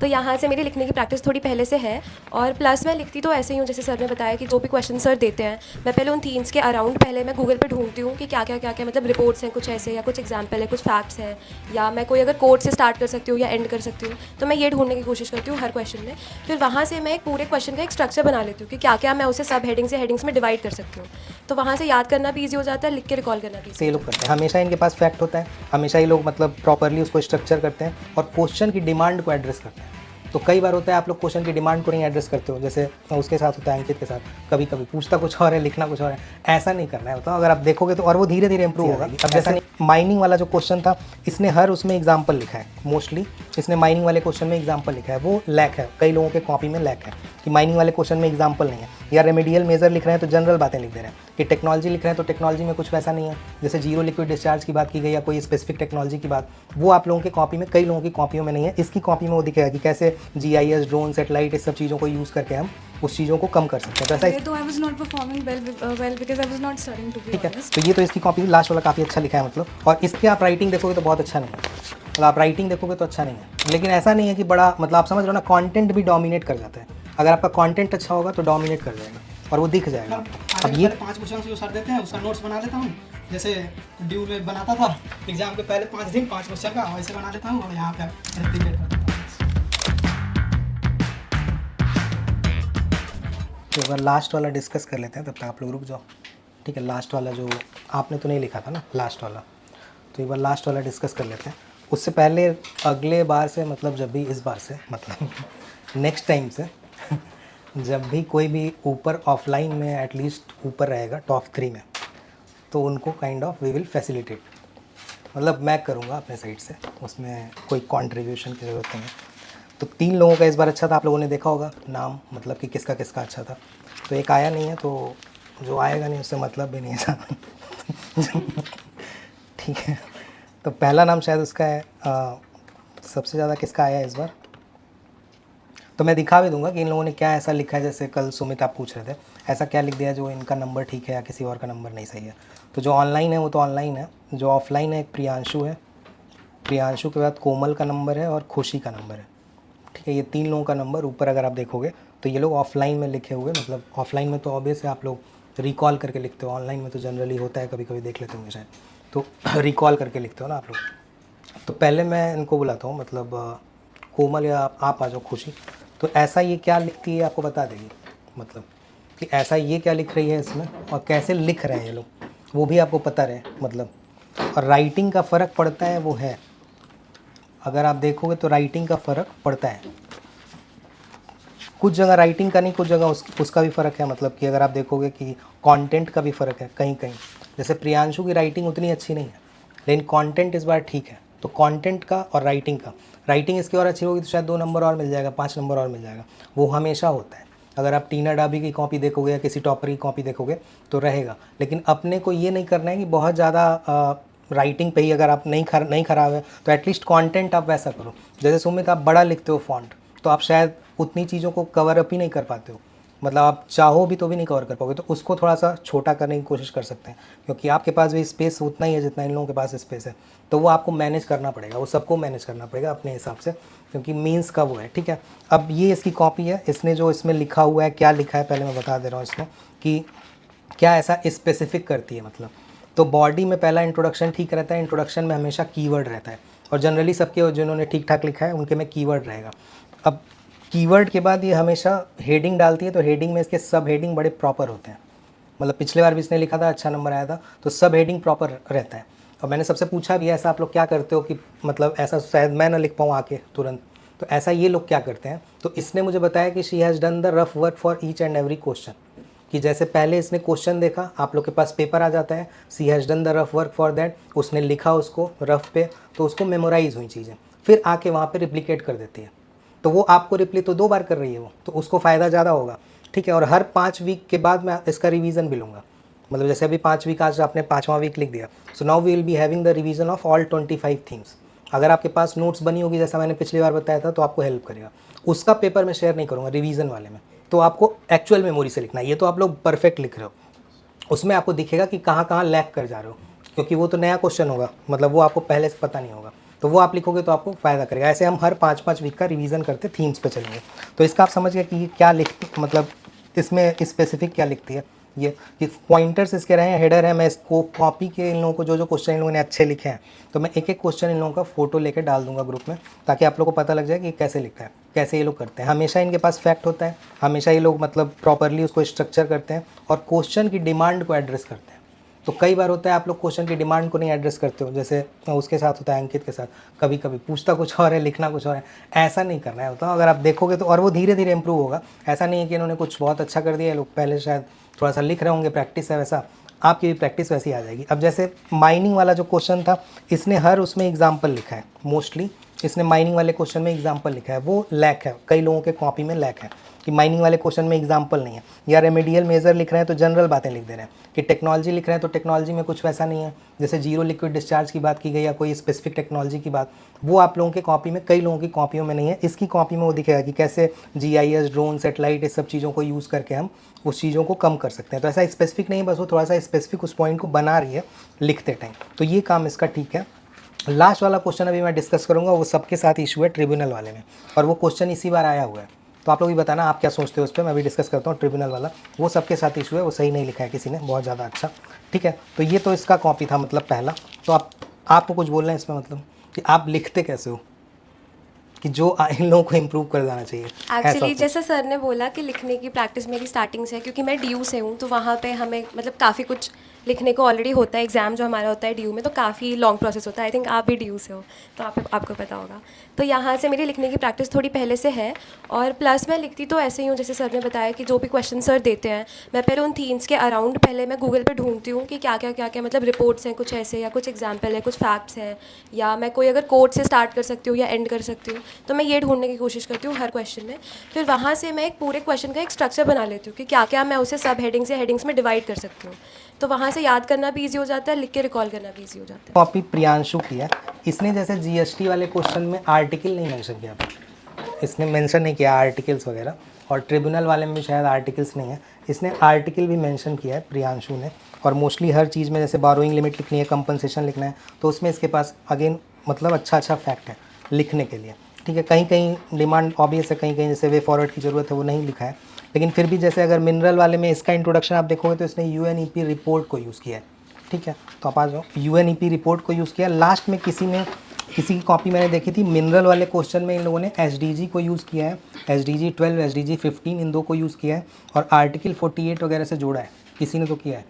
तो यहाँ से मेरी लिखने की प्रैक्टिस थोड़ी पहले से है। और प्लस मैं लिखती तो ऐसे ही हूँ, जैसे सर ने बताया कि जो भी क्वेश्चन सर देते हैं मैं पहले उन थीम्स के अराउंड पहले मैं गूगल पे ढूंढती हूँ कि क्या क्या मतलब रिपोर्ट्स हैं कुछ ऐसे, या कुछ एग्जाम्पल है, कुछ फैक्ट्स हैं, या मैं कोई अगर कोड से स्टार्ट कर सकती हूँ या एंड कर सकती हूँ, तो मैं ये ढूंढने की कोशिश करती हूँ हर क्वेश्चन में। फिर वहाँ से मैं एक पूरे क्वेश्चन का एक स्ट्रक्चर बना लेती हूँ कि क्या क्या मैं उसे सब हेडिंग्स या हेडिंग्स में डिवाइड कर सकती हूँ। तो वहाँ से याद करना भी ईजी हो जाता है, लिख के रिकॉल करना भी से easy ये हो लोग करते हैं, हमेशा इनके पास फैक्ट होता है, हमेशा ये लोग मतलब प्रॉपरली उसको स्ट्रक्चर करते हैं और क्वेश्चन की डिमांड को एड्रेस करते हैं। तो कई बार होता है आप लोग क्वेश्चन की डिमांड को नहीं एड्रेस करते हो, जैसे उसके साथ होता है अंकित के साथ, कभी कभी पूछता कुछ और है लिखना कुछ और है, ऐसा नहीं करना है। बताओ अगर आप देखोगे तो, और वो धीरे धीरे इंप्रूव होगा। अब जैसे माइनिंग वाला जो क्वेश्चन था, इसने हर उसमें एग्जाम्पल लिखा है, मोस्टली इसने माइनिंग वाले क्वेश्चन में एग्जाम्पल लिखा है, वो लैक है, कई लोगों के कॉपी में लैक है कि माइनिंग वाले क्वेश्चन में एग्जाम्पल नहीं है, या रेमेडियल मेजर लिख रहे हैं तो जनरल बातें लिख दे रहे हैं, कि टेक्नोलॉजी लिख रहे हैं तो टेक्नोलॉजी में कुछ वैसा नहीं है, जैसे जीरो लिक्विड डिस्चार्ज की बात की गई या कोई स्पेसिफिक टेक्नोलॉजी की बात, वो आप लोगों की कॉपी में, कई लोगों की कॉपियों में नहीं है। इसकी कॉपी में वो दिखेगा कि कैसे जीआईएस, ड्रोन, सेटेलाइट, इस सब चीज़ों को यूज़ करके हम उस चीज़ों को कम कर सकते हैं। तो ऐसा तो I was not performing well because I was not studying to be ठीक है। honest. तो ये तो इसकी कॉपी लास्ट वाला काफ़ी अच्छा लिखा है मतलब, और इसके आप राइटिंग देखोगे तो बहुत अच्छा नहीं है, मतलब आप राइटिंग देखोगे तो अच्छा नहीं है, लेकिन ऐसा नहीं है कि बड़ा, मतलब आप समझ रहे हो ना, कंटेंट भी डोमिनेट कर जाता है। अगर आपका कंटेंट अच्छा होगा तो डोमिनेट कर जाएगा और वो दिख जाएगा। अब ये 5 क्वेश्चन जो सर देते हैं उसका नोट्स बना लेता हूँ, जैसे ड्यू में बनाता था एग्जाम के पहले 5 दिन 5 क्वेश्चन का वैसे बना लेता हूँ और यहाँ पे रेप्लिकेट करता हूँ। तो एक बार लास्ट वाला डिस्कस कर लेते हैं, तब तक आप लोग रुक जाओ, ठीक है। लास्ट वाला जो आपने तो नहीं लिखा था ना लास्ट वाला, तो एक बार लास्ट वाला डिस्कस कर लेते हैं। उससे पहले अगले बार से, मतलब जब भी, इस बार से मतलब नेक्स्ट टाइम से जब भी कोई भी ऊपर ऑफलाइन में एटलीस्ट ऊपर रहेगा टॉप 3 में, तो उनको kind of we will facilitate, मतलब मैं करूँगा अपने साइड से, उसमें कोई कंट्रीब्यूशन की ज़रूरत नहीं है। तो 3 लोगों का इस बार अच्छा था, आप लोगों ने देखा होगा नाम, मतलब कि किसका किसका अच्छा था। तो एक आया नहीं है, तो जो आएगा नहीं उससे मतलब भी नहीं है ठीक है। तो पहला नाम शायद उसका है, सबसे ज़्यादा किसका आया है इस बार, तो मैं दिखा भी दूंगा कि इन लोगों ने क्या ऐसा लिखा है। जैसे कल सुमित आप पूछ रहे थे, ऐसा क्या लिख दिया जो इनका नंबर ठीक है या किसी और का नंबर नहीं सही है। तो जो ऑनलाइन है वो तो ऑनलाइन है, जो ऑफलाइन है एक प्रियांशु है, प्रियांशु के बाद कोमल का नंबर है और खुशी का नंबर है, ठीक है। ये 3 लोगों का नंबर ऊपर अगर आप देखोगे तो ये लोग ऑफलाइन में लिखे हुए, मतलब ऑफलाइन में तो ऑब्वियस है आप लोग रिकॉल करके लिखते हो, ऑनलाइन में तो जनरली होता है, कभी कभी देख लेते होंगे शायद, तो रिकॉल करके लिखते हो ना आप लोग। तो पहले मैं इनको बुलाता हूँ, मतलब कोमल या आप आ जाओ, खुशी। तो ऐसा ये क्या लिखती है आपको बता देगी, मतलब कि ऐसा ये क्या लिख रही है इसमें और कैसे लिख रहे हैं ये लोग, वो भी आपको पता रहे मतलब। और राइटिंग का फ़र्क पड़ता है, वो है, अगर आप देखोगे तो राइटिंग का फ़र्क पड़ता है, कुछ जगह राइटिंग का नहीं, कुछ जगह उसका भी फ़र्क है, मतलब कि अगर आप देखोगे कि कंटेंट का भी फ़र्क है कहीं कहीं। जैसे प्रियांशु की राइटिंग उतनी अच्छी नहीं है, लेकिन कंटेंट इस बार ठीक है। तो कंटेंट का और राइटिंग का, राइटिंग इसकी और अच्छी होगी तो शायद 2 नंबर और मिल जाएगा, 5 नंबर और मिल जाएगा, वो हमेशा होता है। अगर आप टीना डाबी की कॉपी देखोगे या किसी टॉपर की कॉपी देखोगे तो रहेगा, लेकिन अपने को ये नहीं करना है कि बहुत ज़्यादा राइटिंग पे ही अगर आप नहीं खराब है तो एटलीस्ट कंटेंट आप वैसा करो। जैसे सुमित आप बड़ा लिखते हो फॉन्ट, तो आप शायद उतनी चीज़ों को कवर अप ही नहीं कर पाते हो, मतलब आप चाहो भी तो भी नहीं कवर कर पाओगे, तो उसको थोड़ा सा छोटा करने की कोशिश कर सकते हैं, क्योंकि आपके पास भी स्पेस उतना ही है जितना इन लोगों के पास स्पेस है। तो वो आपको मैनेज करना पड़ेगा, वो सबको मैनेज करना पड़ेगा अपने हिसाब से, क्योंकि मीन्स का वो है, ठीक है। अब ये इसकी कॉपी है, इसने जो इसमें लिखा हुआ है, क्या लिखा है पहले मैं बता दे रहा हूँ इसमें कि क्या ऐसा स्पेसिफिक करती है, मतलब तो बॉडी में पहला इंट्रोडक्शन ठीक रहता है, इंट्रोडक्शन में हमेशा कीवर्ड रहता है, और जनरली सबके जिन्होंने ठीक ठाक लिखा है उनके में कीवर्ड रहेगा। अब कीवर्ड के बाद ये हमेशा हेडिंग डालती है, तो हेडिंग में इसके सब हेडिंग बड़े प्रॉपर होते हैं, मतलब पिछले बार भी इसने लिखा था, अच्छा नंबर आया था, तो सब हेडिंग प्रॉपर रहता है। और मैंने सबसे पूछा भी ऐसा आप लोग क्या करते हो कि मतलब ऐसा शायद मैं ना लिख पाऊँ आके तुरंत, तो ऐसा ये लोग क्या करते हैं। तो इसने मुझे बताया कि she has done the rough work for each and every question, कि जैसे पहले इसने क्वेश्चन देखा, आप लोग के पास पेपर आ जाता है, she has done the rough work for that, उसने लिखा उसको रफ पे, तो उसको मेमोराइज़ हुई चीज़ें, फिर आके वहाँ पे रिप्लिकेट कर देती है, तो वो आपको रिप्ली तो 2 बार कर रही है वो, तो उसको फ़ायदा ज़्यादा होगा, ठीक है। और हर 5 वीक के बाद मैं इसका रिवीजन भी लूँगा, मतलब जैसे अभी 5 वीक, आज आपने 5वां वीक लिख दिया, so now we will be having the revision of all 25 themes. अगर आपके पास नोट्स बनी होगी जैसा मैंने पिछली बार बताया था, तो आपको हेल्प करेगा। उसका पेपर मैं शेयर नहीं करूँगा रिवीजन वाले में, तो आपको एक्चुअल मेमोरी से लिखना है। ये तो आप लोग परफेक्ट लिख रहे हो, उसमें आपको दिखेगा कि कहाँ कहाँ लैग कर जा रहे हो, क्योंकि वो तो नया क्वेश्चन होगा, मतलब वो आपको पहले से पता नहीं होगा, तो वो आप लिखोगे तो आपको फ़ायदा करेगा। ऐसे हम हर 5-5 वीक का रिवीजन करते थीम्स पे चलेंगे। तो इसका आप समझ गए कि ये क्या मतलब इसमें स्पेसिफिक क्या लिखती है ये, कि पॉइंटर्स इसके रहे हैं, हेडर है। मैं इसको कॉपी के इन लोगों को जो क्वेश्चन इन लोगों ने अच्छे लिखे हैं तो मैं एक एक क्वेश्चन इन लोगों का फोटो लेके डाल दूंगा ग्रुप में, ताकि आप लोगों को पता लग जाए कि ये कैसे लिखा है, कैसे ये लोग करते हैं। हमेशा इनके पास फैक्ट होता है, हमेशा ये लोग मतलब प्रॉपरली उसको स्ट्रक्चर करते हैं और क्वेश्चन की डिमांड को एड्रेस करते हैं। तो कई बार होता है आप लोग क्वेश्चन की डिमांड को नहीं एड्रेस करते हो, जैसे उसके साथ होता है अंकित के साथ, कभी कभी पूछता कुछ और है लिखना कुछ और है। ऐसा नहीं करना है होता, अगर आप देखोगे तो, और वो धीरे धीरे इंप्रूव होगा। ऐसा नहीं है कि इन्होंने कुछ बहुत अच्छा कर दिया, लोग पहले शायद थोड़ा सा लिख रहे होंगे, प्रैक्टिस है, वैसा आपकी भी प्रैक्टिस वैसी आ जाएगी। अब जैसे माइनिंग वाला जो क्वेश्चन था, इसने हर उसमें एग्जाम्पल लिखा है, मोस्टली इसने माइनिंग वाले क्वेश्चन में एग्जाम्पल लिखा है। वो लैक है, कई लोगों के कॉपी में लैक है कि माइनिंग वाले क्वेश्चन में एग्जाम्पल नहीं है, या रेमेडियल मेजर लिख रहे हैं तो जनरल बातें लिख दे रहे हैं, कि टेक्नोलॉजी लिख रहे हैं तो टेक्नोलॉजी में कुछ वैसा नहीं है, जैसे जीरो लिक्विड डिस्चार्ज की बात की गई या कोई स्पेसिफिक टेक्नोलॉजी की बात, वो आप लोगों के कॉपी में, कई लोगों की कॉपियों में नहीं है। इसकी कॉपी में वो दिखेगा कि कैसे GIS, ड्रोन, सेटेलाइट, इस सब चीज़ों को यूज़ करके हम उस चीज़ों को कम कर सकते हैं। तो ऐसा स्पेसिफिक नहीं, बस वो थोड़ा सा स्पेसिफिक उस पॉइंट को बना रही है लिखते टाइम, तो ये काम इसका ठीक है। लास्ट वाला क्वेश्चन अभी मैं डिस्कस करूंगा, वो सबके साथ इशू है ट्रिब्यूनल वाले में, और वो क्वेश्चन इसी बार आया हुआ है। तो आप लोग भी बताना आप क्या सोचते हो उस पर, मैं भी डिस्कस करता हूँ। ट्रिब्यूनल वाला वो सबके साथ इशू है, वो सही नहीं लिखा है किसी ने, बहुत ज़्यादा अच्छा, ठीक है। तो ये तो इसका कॉपी था, मतलब पहला। तो आपको कुछ बोलना है इसमें, मतलब कि आप लिखते कैसे हो, कि जो इन लोगों को इम्प्रूव कर जाना चाहिए। एक्चुअली जैसा सर ने बोला कि लिखने की प्रैक्टिस मेरी स्टार्टिंग से है, क्योंकि मैं DU से हूँ, तो वहाँ पे हमें मतलब काफ़ी कुछ लिखने को ऑलरेडी होता है। एग्ज़ाम जो हमारा होता है DU में, तो काफ़ी लॉन्ग प्रोसेस होता है। आई थिंक आप भी DU से हो, तो आपको पता होगा। तो यहाँ से मेरी लिखने की प्रैक्टिस थोड़ी पहले से है, और प्लस मैं लिखती तो ऐसे ही हूँ, जैसे सर ने बताया कि जो भी क्वेश्चन सर देते हैं, मैं पहले उन थीम्स के अराउंड पहले मैं गूगल पे ढूंढती हूँ कि क्या क्या मतलब रिपोर्ट्स हैं कुछ ऐसे, या कुछ एग्जाम्पल है, कुछ फैक्ट्स हैं, या मैं कोई अगर कोट से स्टार्ट कर सकती हूँ या एंड कर सकती हूँ, तो मैं ये ढूंढने की कोशिश करती हूँ हर क्वेश्चन में। फिर वहाँ से मैं एक पूरे क्वेश्चन का एक स्ट्रक्चर बना लेती हूँ कि क्या क्या मैं उसे सब हेडिंग्स या हेडिंग्स में डिवाइड कर सकती हूँ। तो वहाँ से याद करना भी ईजी हो जाता है, लिख के रिकॉल करना भी ईजी हो जाता है। कॉपी प्रियांशु की है, इसने जैसे GST वाले क्वेश्चन में आर्टिकल नहीं मेंशन किया था, इसने मेंशन नहीं किया आर्टिकल्स वगैरह, और ट्रिब्यूनल वाले में भी शायद आर्टिकल्स नहीं है, इसने आर्टिकल भी मेंशन किया है प्रियांशु ने। और मोस्टली हर चीज़ में जैसे बारोइंग लिमिट लिखनी है, कंपनसेशन लिखना है, तो उसमें इसके पास अगेन मतलब अच्छा फैक्ट है लिखने के लिए, ठीक है। कहीं कहीं डिमांड ऑब्वियस है, कहीं कहीं जैसे वे फॉरवर्ड की ज़रूरत है वो नहीं लिखा है, लेकिन फिर भी जैसे अगर मिनरल वाले में इसका इंट्रोडक्शन आप देखोगे तो इसने UNEP रिपोर्ट को यूज़ किया है, ठीक है। तो आप आ जाओ, UNEP रिपोर्ट को यूज़ किया। लास्ट में किसी की कॉपी मैंने देखी थी, मिनरल वाले क्वेश्चन में इन लोगों ने SDG को यूज़ किया है, SDG 12, SDG 15, इन दो को यूज़ किया है, और आर्टिकल 48 वगैरह से जोड़ा है, किसी ने तो किया है।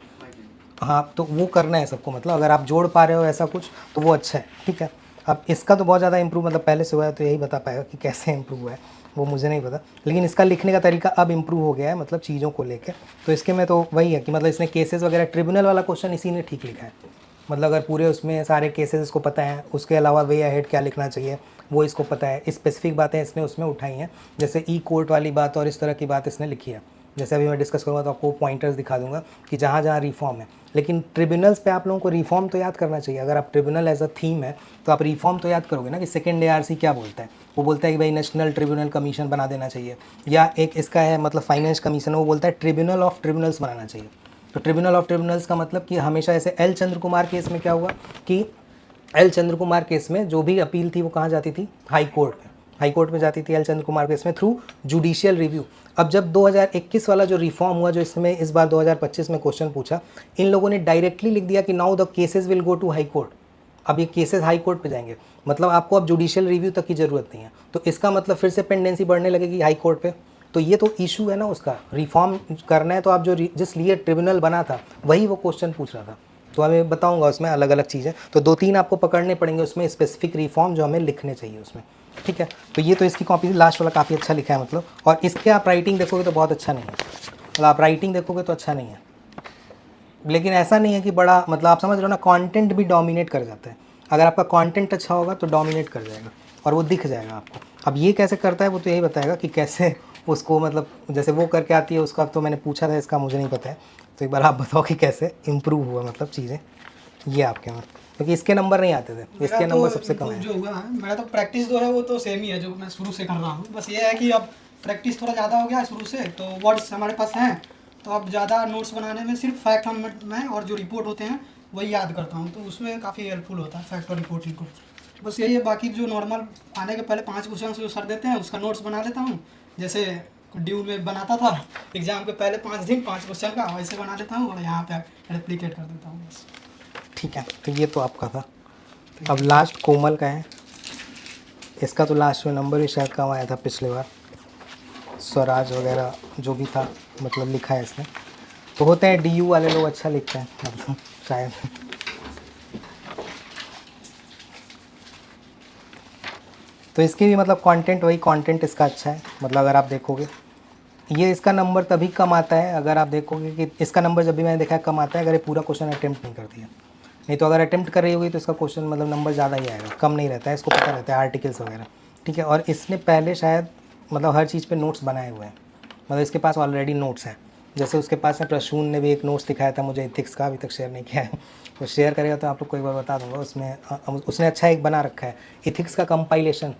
हाँ, तो वो करना है सबको, मतलब अगर आप जोड़ पा रहे हो ऐसा कुछ तो वो अच्छा है, ठीक है। अब इसका तो बहुत ज़्यादा इंप्रूव मतलब पहले से हुआ है, तो यही बता पाएगा कि कैसे इंप्रूव हुआ है, वो मुझे नहीं पता, लेकिन इसका लिखने का तरीका अब इंप्रूव हो गया है, मतलब चीज़ों को लेकर। तो इसके में तो वही है कि मतलब इसने केसेस वगैरह, ट्रिब्यूनल वाला क्वेश्चन इसी ने ठीक लिखा है, मतलब अगर पूरे उसमें सारे केसेस इसको पता है, उसके अलावा वे अहेड क्या लिखना चाहिए वो इसको पता है, स्पेसिफिक बातें इसने उसमें उठाई हैं, जैसे कोर्ट वाली बात और इस तरह की बात इसने लिखी है। जैसे अभी मैं डिस्कस करूँगा तो आपको पॉइंटर्स दिखा दूंगा कि जहाँ जहाँ रिफॉर्म है, लेकिन ट्रिब्यूनल्स पे आप लोगों को रिफॉर्म तो याद करना चाहिए। अगर आप ट्रिब्यूनल एज अ थीम है तो आप रिफॉर्म तो याद करोगे ना, कि सेकेंड ARC क्या बोलता है, वो बोलता है कि भाई नेशनल ट्रिब्यूनल कमीशन बना देना चाहिए, या एक इसका है मतलब फाइनेंस कमीशन, वो बोलता है ट्रिब्यूनल ऑफ ट्रिब्यूनल्स बनाना चाहिए। तो ट्रिब्यूनल ऑफ ट्रिब्यूनल्स का मतलब कि हमेशा ऐसे L चंद्र कुमार केस में क्या हुआ कि L चंद्र कुमार केस में जो भी अपील थी वो कहाँ जाती थी, हाई कोर्ट में जाती थी L चंद्र कुमार केस में थ्रू जुडिशियल रिव्यू। अब जब 2021 वाला जो रिफॉर्म हुआ, जो इसमें इस बार 2025 में क्वेश्चन पूछा, इन लोगों ने डायरेक्टली लिख दिया कि now the cases will go to high court. अब ये केसेस हाई कोर्ट पे जाएंगे, मतलब आपको अब जुडिशियल रिव्यू तक की ज़रूरत नहीं है। तो इसका मतलब फिर से पेंडेंसी बढ़ने लगेगी हाई कोर्ट पे। तो ये तो इशू है ना उसका, रिफॉर्म करना है तो आप जो जिस लिए ट्रिब्यूनल बना था वही वो क्वेश्चन पूछ रहा था। तो हमें बताऊंगा उसमें अलग अलग चीज़ें, तो 2-3 आपको पकड़ने पड़ेंगे उसमें स्पेसिफिक रिफॉर्म जो हमें लिखने चाहिए उसमें, ठीक है। तो ये तो इसकी कॉपी लास्ट वाला काफ़ी अच्छा लिखा है मतलब, और इसके आप राइटिंग देखोगे तो बहुत अच्छा नहीं है, मतलब आप राइटिंग देखोगे तो अच्छा नहीं है, लेकिन ऐसा नहीं है कि बड़ा, मतलब आप समझ रहे हो ना, कंटेंट भी डोमिनेट कर जाता है। अगर आपका कंटेंट अच्छा होगा तो डोमिनेट कर जाएगा और वो दिख जाएगा आपको। अब ये कैसे करता है वो तो यही बताएगा कि कैसे उसको, मतलब जैसे वो करके आती है उसका, तो मैंने पूछा था, इसका मुझे नहीं पता है, तो एक बार आप बताओ कि कैसे इम्प्रूव हुआ मतलब चीज़ें ये आपके में, क्योंकि इसके नंबर नहीं आते थे, इसके नंबर सबसे कम है। जो हुआ है मेरा तो प्रैक्टिस जो है वो तो सेम ही है जो मैं शुरू से कर रहा हूँ, बस ये है कि अब प्रैक्टिस थोड़ा ज़्यादा हो गया शुरू से, तो वर्ड्स हमारे पास हैं, तो अब ज़्यादा नोट्स बनाने में सिर्फ फैक्ट मैं और जो रिपोर्ट होते हैं वही याद करता हूँ, तो उसमें काफ़ी हेल्पफुल होता है फैक्ट और रिपोर्ट इनको। बस यही है, बाकी जो नॉर्मल आने के पहले 5 क्वेश्चन जो सर देते हैं उसका नोट्स बना लेता हूँ, जैसे ड्यू में बनाता था एग्ज़ाम के पहले 5 दिन 5 क्वेश्चन का, वैसे बना लेता हूँ और यहाँ पे रेप्लिकेट कर देता हूँ बस। ठीक है, तो ये तो आपका था। अब लास्ट कोमल का है। इसका तो लास्ट में नंबर भी शायद कम आया था पिछले बार, स्वराज वगैरह जो भी था मतलब लिखा है इसने। तो होते हैं DU वाले लोग अच्छा लिखते हैं मतलब शायद। तो इसकी भी मतलब कंटेंट वही कंटेंट इसका अच्छा है। मतलब अगर आप देखोगे ये इसका नंबर तभी कम आता है अगर आप देखोगे कि इसका नंबर जब भी मैंने देखा है कम आता है अगर ये पूरा क्वेश्चन अटेम्प्ट नहीं करती है। नहीं तो अगर अटेम्प्ट कर रही होगी तो इसका क्वेश्चन मतलब नंबर ज़्यादा ही आएगा, कम नहीं रहता है, इसको पता रहता है आर्टिकल्स वगैरह। ठीक है, और इसने पहले शायद मतलब हर चीज़ पे नोट्स बनाए हुए हैं, मतलब इसके पास ऑलरेडी नोट्स हैं। जैसे उसके पास है प्रसून ने भी एक नोट्स दिखाया था मुझे इथिक्स का, अभी तक शेयर नहीं किया है, तो शेयर करेगा तो आप लोग को एक बार बता दूंगा। उसमें उसने अच्छा एक बना रखा है इथिक्स का कंपाइलेशन,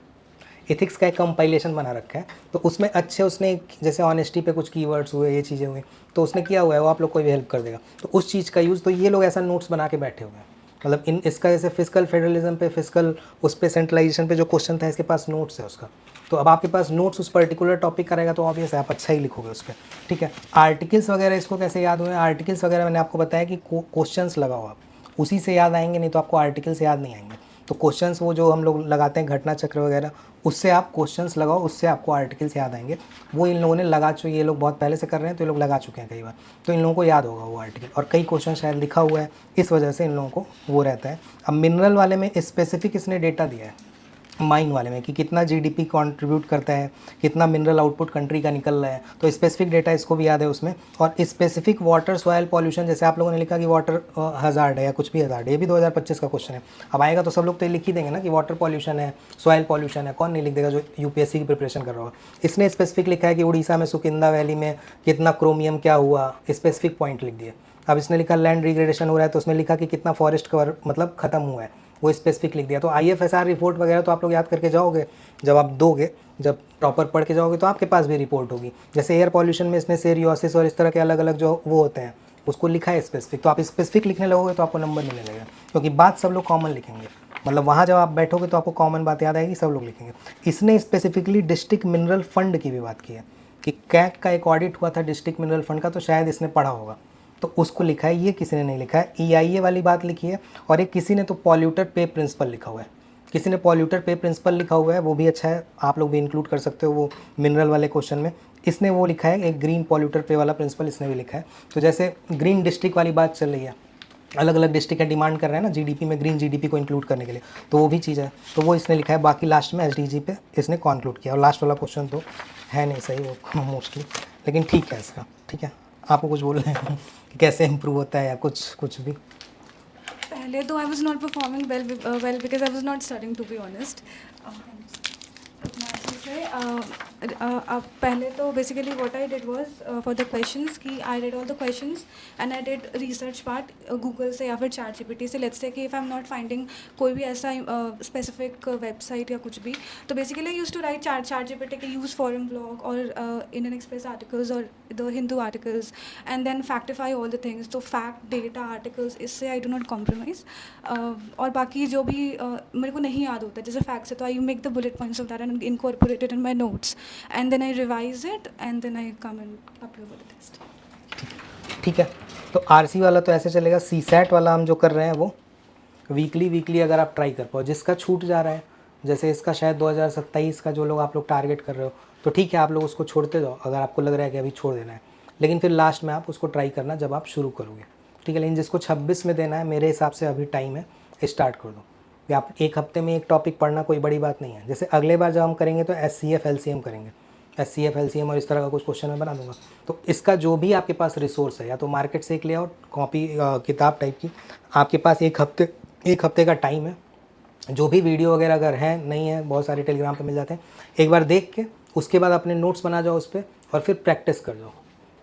इथिक्स का एक कंपाइलेशन बना रखा है। तो उसमें अच्छे उसने जैसे ऑनेस्टी पे कुछ कीवर्ड्स हुए, ये चीज़ें हुई, तो उसने किया हुआ है, वो आप लोग को भी हेल्प कर देगा। तो उस चीज़ का यूज़, तो ये लोग ऐसा नोट्स बना के बैठे हुए हैं। मतलब इसका जैसे फिजिकल फेडरलिज्म पे, फिजिकल उस पे सेंट्रलाइजेशन पे जो क्वेश्चन था इसके पास नोट्स है उसका। तो अब आपके पास नोट्स उस पर्टिकुलर टॉपिक का रहेगा तो ऑब्वियस है आप अच्छा ही लिखोगे उस पर। ठीक है, आर्टिकल्स वगैरह इसको कैसे याद हुए? आर्टिकल्स वगैरह मैंने आपको बताया कि क्वेश्चंस लगाओ आप, उसी से याद आएंगे, नहीं तो आपको आर्टिकल्स याद नहीं आएंगे। तो क्वेश्चंस वो जो हम लोग लगाते हैं घटना चक्र वगैरह, उससे आप क्वेश्चंस लगाओ, उससे आपको आर्टिकल्स याद आएंगे। वो इन लोगों ने लगा चुके, ये लोग बहुत पहले से कर रहे हैं तो ये लोग लगा चुके हैं कई बार, तो इन लोगों को याद होगा वो आर्टिकल। और कई क्वेश्चन शायद लिखा हुआ है, इस वजह से इन लोगों को वो रहता है। अब मिनरल वाले में स्पेसिफिक इसने डेटा दिया है, माइन वाले में, कि कितना GDP कंट्रीब्यूट करता है, कितना मिनरल आउटपुट कंट्री का निकल रहा है, तो स्पेसिफिक डेटा इसको भी याद है उसमें। और स्पेसिफिक वाटर सॉयल पॉल्यूशन, जैसे आप लोगों ने लिखा कि वाटर हज़ार्ड है या कुछ भी हज़ार्ड है, ये भी 2025 का क्वेश्चन है। अब आएगा तो सब लोग तो ये लिख ही देंगे ना कि वाटर पॉल्यूशन है, सॉयल पॉल्यूशन है, कौन नहीं लिख देगा जो UPSC की प्रिपरेशन कर रहा होगा। इसने स्पेसिफिक लिखा है कि उड़ीसा में सुकिंदा वैली में कितना क्रोमियम क्या हुआ, स्पेसिफिक पॉइंट लिख दिए। अब इसने लिखा लैंड डिग्रेडेशन हो रहा है तो उसमें लिखा कि कितना फॉरेस्ट कवर मतलब ख़त्म हुआ है, वो स्पेसिफिक लिख दिया। तो IFSR रिपोर्ट वगैरह तो आप लोग याद करके जाओगे, जब आप दोगे, जब प्रॉपर पढ़ के जाओगे तो आपके पास भी रिपोर्ट होगी। जैसे एयर पॉल्यूशन में इसने सेरियोसिस और इस तरह के अलग अलग जो वो होते हैं उसको लिखा है स्पेसिफिक, तो आप स्पेसिफिक लिखने लगोगे तो आपको नंबर मिलने लगेगा, क्योंकि बात सब लोग कॉमन लिखेंगे। मतलब वहाँ जब आप बैठोगे तो आपको कॉमन बात याद आएगी, सब लोग लिखेंगे। इसने स्पेसिफिकली डिस्ट्रिक्ट मिनरल फंड की भी बात की है कि कैग का एक ऑडिट हुआ था डिस्ट्रिक्ट मिनरल फंड का, तो शायद इसने पढ़ा होगा तो उसको लिखा है। ये किसी ने नहीं लिखा है, EIA वाली बात लिखी है। और एक किसी ने तो पॉल्यूटर पे प्रिंसिपल लिखा हुआ है, किसी ने पॉल्यूटर पे प्रिंसिपल लिखा हुआ है, वो भी अच्छा है, आप लोग भी इंक्लूड कर सकते हो वो मिनरल वाले क्वेश्चन में। इसने वो लिखा है, एक ग्रीन पॉल्यूटर पे वाला प्रिंसिपल इसने भी लिखा है। तो जैसे ग्रीन डिस्ट्रिक्ट वाली बात चल रही है, अलग अलग डिस्ट्रिक्ट डिमांड कर रहे हैं ना GDP में ग्रीन GDP को इंक्लूड करने के लिए, तो वो भी चीज़ है, तो वो इसने लिखा है। बाकी लास्ट में SDG पे इसने कंक्लूड किया। और लास्ट वाला क्वेश्चन तो है नहीं सही वो मोस्टली, लेकिन ठीक है इसका। ठीक है, आपको कुछ बोल रहे हैं कि कैसे इम्प्रूव होता है या कुछ भी? पहले तो I was not performing well because I was not studying, to be honest. पहले तो basically what I did was for the questions कि I read all the questions and I did research part Google से या फिर ChatGPT से। Let's say कि if I'm not finding कोई भी ऐसा specific website या कुछ भी, तो basically I used to write ChatGPT के use forum blog और Indian Express articles और the Hindu articles and then factify all the things. तो fact, data, articles, इससे I do not compromise. और बाकी जो भी मेरे को नहीं याद होता जैसे facts है तो I make the bullet points of that and incorporate it in my notes and then I revise it and then I come and upload for the test. ठीक है, तो RC वाला तो ऐसे चलेगा। CSAT वाला हम जो कर रहे हैं वो वीकली अगर आप ट्राई कर पाओ, जिसका छूट जा रहा है, जैसे इसका शायद 2027 का जो लोग आप लोग टारगेट कर रहे हो, तो ठीक है आप लोग उसको छोड़ते जाओ अगर आपको लग रहा है कि अभी छोड़ देना है, लेकिन फिर लास्ट में आप उसको ट्राई करना जब आप शुरू करोगे। ठीक है, लेकिन जिसको 26 में देना है मेरे हिसाब से अभी टाइम है, स्टार्ट कर दो। कि आप एक हफ्ते में एक टॉपिक पढ़ना कोई बड़ी बात नहीं है। जैसे अगले बार जब हम करेंगे तो SCF LCM करेंगे, SCF LCM और इस तरह का कुछ क्वेश्चन मैं बना दूंगा। तो इसका जो भी आपके पास रिसोर्स है, या तो मार्केट से एक ले आओ कॉपी किताब टाइप की, आपके पास एक हफ्ते का टाइम है। जो भी वीडियो वगैरह अगर है नहीं है, बहुत सारे टेलीग्राम पे मिल जाते हैं, एक बार देख के उसके बाद अपने नोट्स बना जाओ उस पर और फिर प्रैक्टिस कर जाओ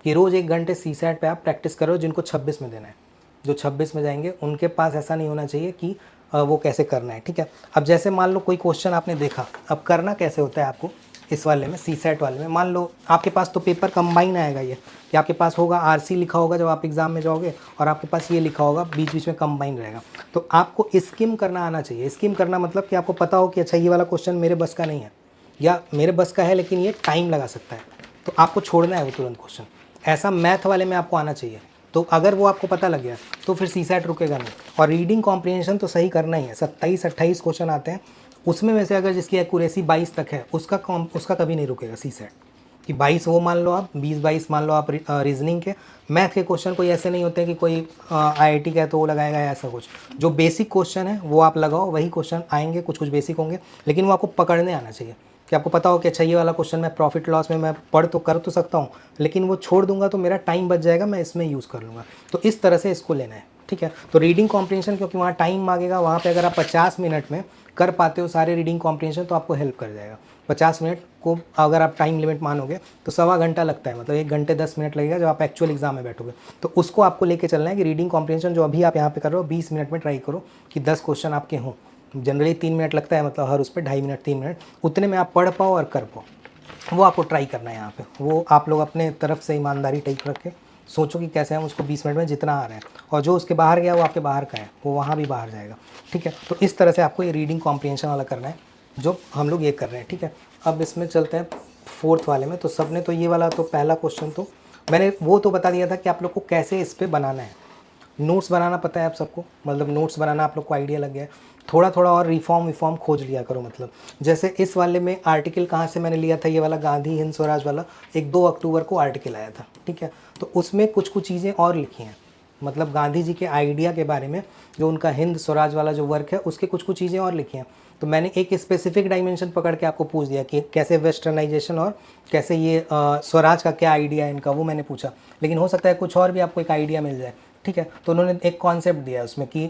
कि रोज़ 1 घंटे CSAT पे आप प्रैक्टिस करो। जिनको 26 में देना है, जो 26 में जाएंगे उनके पास ऐसा नहीं होना चाहिए कि वो कैसे करना है। ठीक है, अब जैसे मान लो कोई क्वेश्चन आपने देखा, अब करना कैसे होता है आपको इस वाले में CSAT वाले में मान लो आपके पास तो पेपर कंबाइन आएगा ये कि आपके पास होगा RC लिखा होगा जब आप एग्ज़ाम में जाओगे और आपके पास ये लिखा होगा बीच बीच में कंबाइन रहेगा। तो आपको स्किम करना आना चाहिए। स्किम करना मतलब कि आपको पता हो कि अच्छा ये वाला क्वेश्चन मेरे बस का नहीं है या मेरे बस का है लेकिन ये टाइम लगा सकता है, तो आपको छोड़ना है वो तुरंत क्वेश्चन। ऐसा मैथ वाले में आपको आना चाहिए। तो अगर वो आपको पता लग गया तो फिर CSAT रुकेगा नहीं। और रीडिंग कॉम्प्रिहेंशन तो सही करना ही है। 27-28 क्वेश्चन आते हैं, उसमें वैसे अगर जिसकी एक्यूरेसी 22 तक है उसका कभी नहीं रुकेगा CSAT कि 22 वो मान लो आप, 20-22 मान लो आप रीजनिंग के। मैथ के क्वेश्चन कोई ऐसे नहीं होते कि कोई IIT का है तो वो लगाएगा या ऐसा कुछ। जो बेसिक क्वेश्चन है वो आप लगाओ, वही क्वेश्चन आएंगे, कुछ कुछ बेसिक होंगे, लेकिन वो आपको पकड़ने आना चाहिए कि आपको पता हो कि अच्छा ये वाला क्वेश्चन मैं प्रॉफिट लॉस में मैं पढ़ तो कर तो सकता हूँ लेकिन वो छोड़ दूंगा तो मेरा टाइम बच जाएगा, मैं इसमें यूज़ कर लूँगा। तो इस तरह से इसको लेना है, ठीक है। तो रीडिंग कॉम्प्रिहेंशन क्योंकि वहाँ टाइम मांगेगा, वहाँ पे अगर आप 50 मिनट में कर पाते हो सारे रीडिंग कॉम्प्रिहेंशन तो आपको हेल्प कर जाएगा। 50 मिनट को अगर आप टाइम लिमिट मानोगे तो 1.25 घंटा लगता है, मतलब 1 घंटे 10 मिनट लगेगा जब आप एक्चुअल एग्जाम में बैठोगे। तो उसको आपको लेके चलना है कि रीडिंग कॉम्प्रिहेंशन जो अभी आप यहाँ पे कर रहे हो 20 मिनट में ट्राई करो कि 10 क्वेश्चन आपके हों। जनरली 3 मिनट लगता है, मतलब हर उस पर 2.5 मिनट 3 मिनट, उतने में आप पढ़ पाओ और कर पाओ। वो आपको ट्राई करना है यहाँ पे। वो आप लोग अपने तरफ से ईमानदारी टाइप रख के सोचो कि कैसे हम उसको 20 मिनट में जितना आ रहा है, और जो उसके बाहर गया वो आपके बाहर का है, वो वहाँ भी बाहर जाएगा, ठीक है। तो इस तरह से आपको ये रीडिंग कॉम्प्रिहेंशन वाला करना है जो हम लोग ये कर रहे हैं, ठीक है। अब इसमें चलते हैं 4th वाले में। तो सब ने तो ये वाला तो पहला क्वेश्चन तो मैंने वो तो बता दिया था कि आप लोग को कैसे इस पर बनाना है। नोट्स बनाना पता है आप सबको, मतलब नोट्स बनाना आप लोग को आइडिया लग गया है। थोड़ा थोड़ा और रिफॉर्म खोज लिया करो, मतलब जैसे इस वाले में आर्टिकल कहाँ से मैंने लिया था, ये वाला गांधी हिंद स्वराज वाला एक 2 अक्टूबर को आर्टिकल आया था, ठीक है। तो उसमें कुछ कुछ चीज़ें और लिखी हैं, मतलब गांधी जी के आइडिया के बारे में, जो उनका हिंद स्वराज वाला जो वर्क है उसके कुछ कुछ चीज़ें और लिखी हैं। तो मैंने एक स्पेसिफिक डायमेंशन पकड़ के आपको पूछ दिया कि कैसे वेस्टर्नाइजेशन और कैसे ये स्वराज का क्या आइडिया है इनका, वो मैंने पूछा। लेकिन हो सकता है कुछ और भी आपको एक आइडिया मिल जाए, ठीक है। तो उन्होंने एक कॉन्सेप्ट दिया है उसमें कि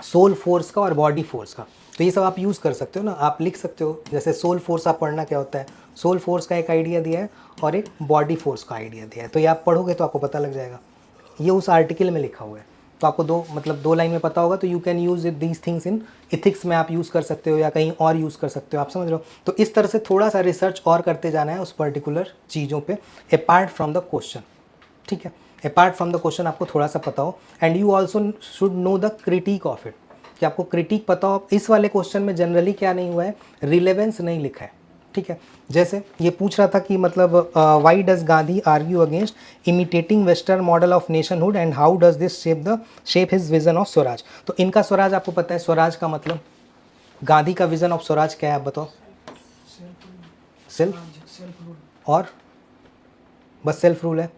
सोल फोर्स का और बॉडी फोर्स का। तो ये सब आप यूज़ कर सकते हो ना, आप लिख सकते हो। जैसे सोल फोर्स आप पढ़ना क्या होता है, सोल फोर्स का एक आइडिया दिया है और एक बॉडी फोर्स का आइडिया दिया है। तो ये आप पढ़ोगे तो आपको पता लग जाएगा, ये उस आर्टिकल में लिखा हुआ है। तो आपको दो लाइन में पता होगा, तो you can use these things in ethics में आप यूज़ कर सकते हो या कहीं और यूज़ कर सकते हो, आप समझ रहे हो। तो इस तरह से थोड़ा सा रिसर्च और करते जाना है उस पर्टिकुलर चीज़ों पे, अपार्ट फ्रॉम द क्वेश्चन, ठीक है। अपार्ट फ्रॉम द क्वेश्चन आपको थोड़ा सा पता हो, and you also should know the critic of it, कि आपको क्रिटिक पता हो। इस वाले क्वेश्चन में जनरली क्या नहीं हुआ है, रिलेवेंस नहीं लिखा है, ठीक है। जैसे ये पूछ रहा था कि मतलब why does Gandhi argue against imitating western model of nationhood and how does this shape his vision of Swaraj. तो इनका स्वराज आपको पता है, स्वराज का मतलब, गांधी का विजन ऑफ स्वराज क्या है आप बताओ। सेल्फ और बस सेल्फ रूल है,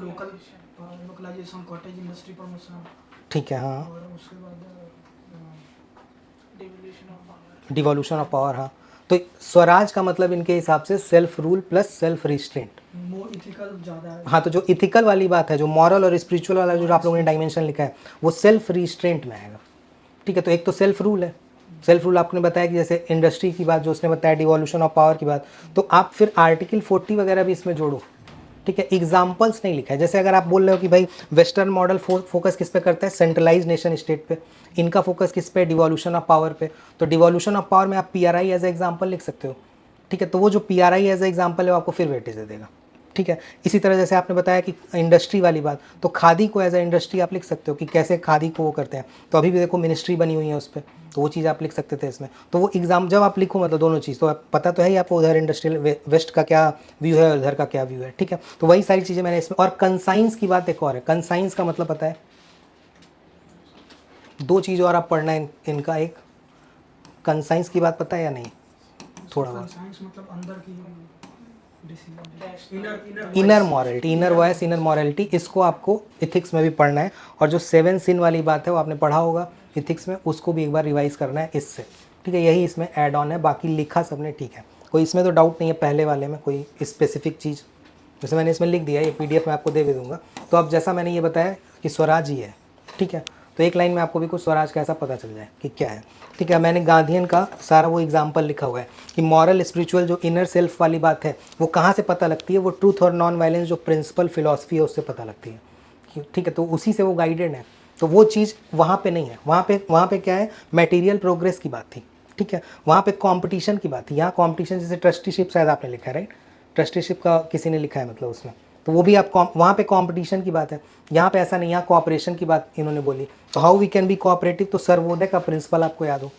लोकलाइजेशन, कॉटेज इंडस्ट्री प्रमोशन, ठीक है। हाँ, और उसके बाद डिवोल्यूशन ऑफ पावर। हाँ, तो स्वराज का मतलब इनके हिसाब से self rule plus self restraint. More ethical ज़्यादा है। हाँ, तो जो इथिकल वाली बात है, जो मॉरल और स्पिरिचुअल वाला जो आप लोगों ने डायमेंशन लिखा है, वो सेल्फ रिस्ट्रेंट में आएगा, ठीक है। तो एक तो सेल्फ रूल है, सेल्फ रूल आपने बताया कि जैसे इंडस्ट्री की बात जो उसने बताया, डिवोल्यूशन ऑफ पावर की बात, तो आप फिर आर्टिकल 40 वगैरह भी इसमें जोड़ो, ठीक है। एग्जाम्पल्स नहीं लिखा है। जैसे अगर आप बोल रहे हो कि भाई वेस्टर्न मॉडल फोकस किस पे करता है, सेंट्रलाइज नेशन स्टेट पे, इनका फोकस किस पे, डिवोल्यूशन ऑफ पावर पे। तो डिवोल्यूशन ऑफ पावर में आप PRI एज ए एग्जाम्पल लिख सकते हो, ठीक है। तो वो जो PRI एज ए एग्जाम्पल है वो आपको फिर वेटेज दे देगा, ठीक है। इसी तरह जैसे आपने बताया कि इंडस्ट्री वाली बात, तो खादी को एज ए इंडस्ट्री आप लिख सकते हो कि कैसे खादी को वो करते हैं। तो अभी भी देखो मिनिस्ट्री बनी हुई है उस पर, तो वो चीज़ आप लिख सकते थे इसमें। तो वो एग्जाम जब आप लिखो, मतलब दोनों चीज़, तो आप पता तो है ही आपको उधर इंडस्ट्रियल वेस्ट का क्या व्यू है और उधर का क्या व्यू है, ठीक है। तो वही सारी चीज़ें मैंने इसमें। और कंसाइंस की बात एक और है, कंसाइंस का मतलब पता है, 2 चीज़ और आप पढ़ना है इनका। एक कंसाइंस की बात पता है या नहीं, थोड़ा बहुत। साइंस मतलब अंदर की inner morality, inner voice, inner morality, इसको आपको इथिक्स में भी पढ़ना है। और जो 7 सिन वाली बात है वो आपने पढ़ा होगा इथिक्स में, उसको भी एक बार रिवाइज करना है इससे, ठीक है। यही इसमें ऐड ऑन है, बाकी लिखा सबने ठीक है, कोई इसमें तो डाउट नहीं है पहले वाले में कोई स्पेसिफिक चीज़। जैसे मैंने इसमें लिख दिया, ये PDF में आपको दे भी दूंगा। तो अब जैसा मैंने ये बताया कि स्वराज ही है, ठीक है, तो एक लाइन में आपको भी कुछ स्वराज कैसा पता चल जाए कि क्या है, ठीक है। मैंने गांधीयन का सारा वो एग्जाम्पल लिखा हुआ है कि मॉरल स्पिरिचुअल जो इनर सेल्फ वाली बात है वो कहाँ से पता लगती है, वो ट्रूथ और नॉन वायलेंस जो प्रिंसिपल फिलॉसफी है उससे पता लगती है, ठीक है। तो उसी से वो गाइडेड है। तो वो चीज़ वहाँ पे नहीं है, वहाँ पे क्या है, मटेरियल प्रोग्रेस की बात थी ठीक है, वहाँ पे कंपटीशन की बात है। यहाँ कंपटीशन जैसे ट्रस्टीशिप शायद आपने लिखा है, राइट, ट्रस्टीशिप का किसी ने लिखा है मतलब उसमें, तो वो भी आप वहाँ पे कंपटीशन की बात है। यहाँ पे ऐसा नहीं, यहाँ कोऑपरेशन की बात इन्होंने बोली। तो how we can be cooperative, तो सर्वोदय का प्रिंसिपल आपको याद हो,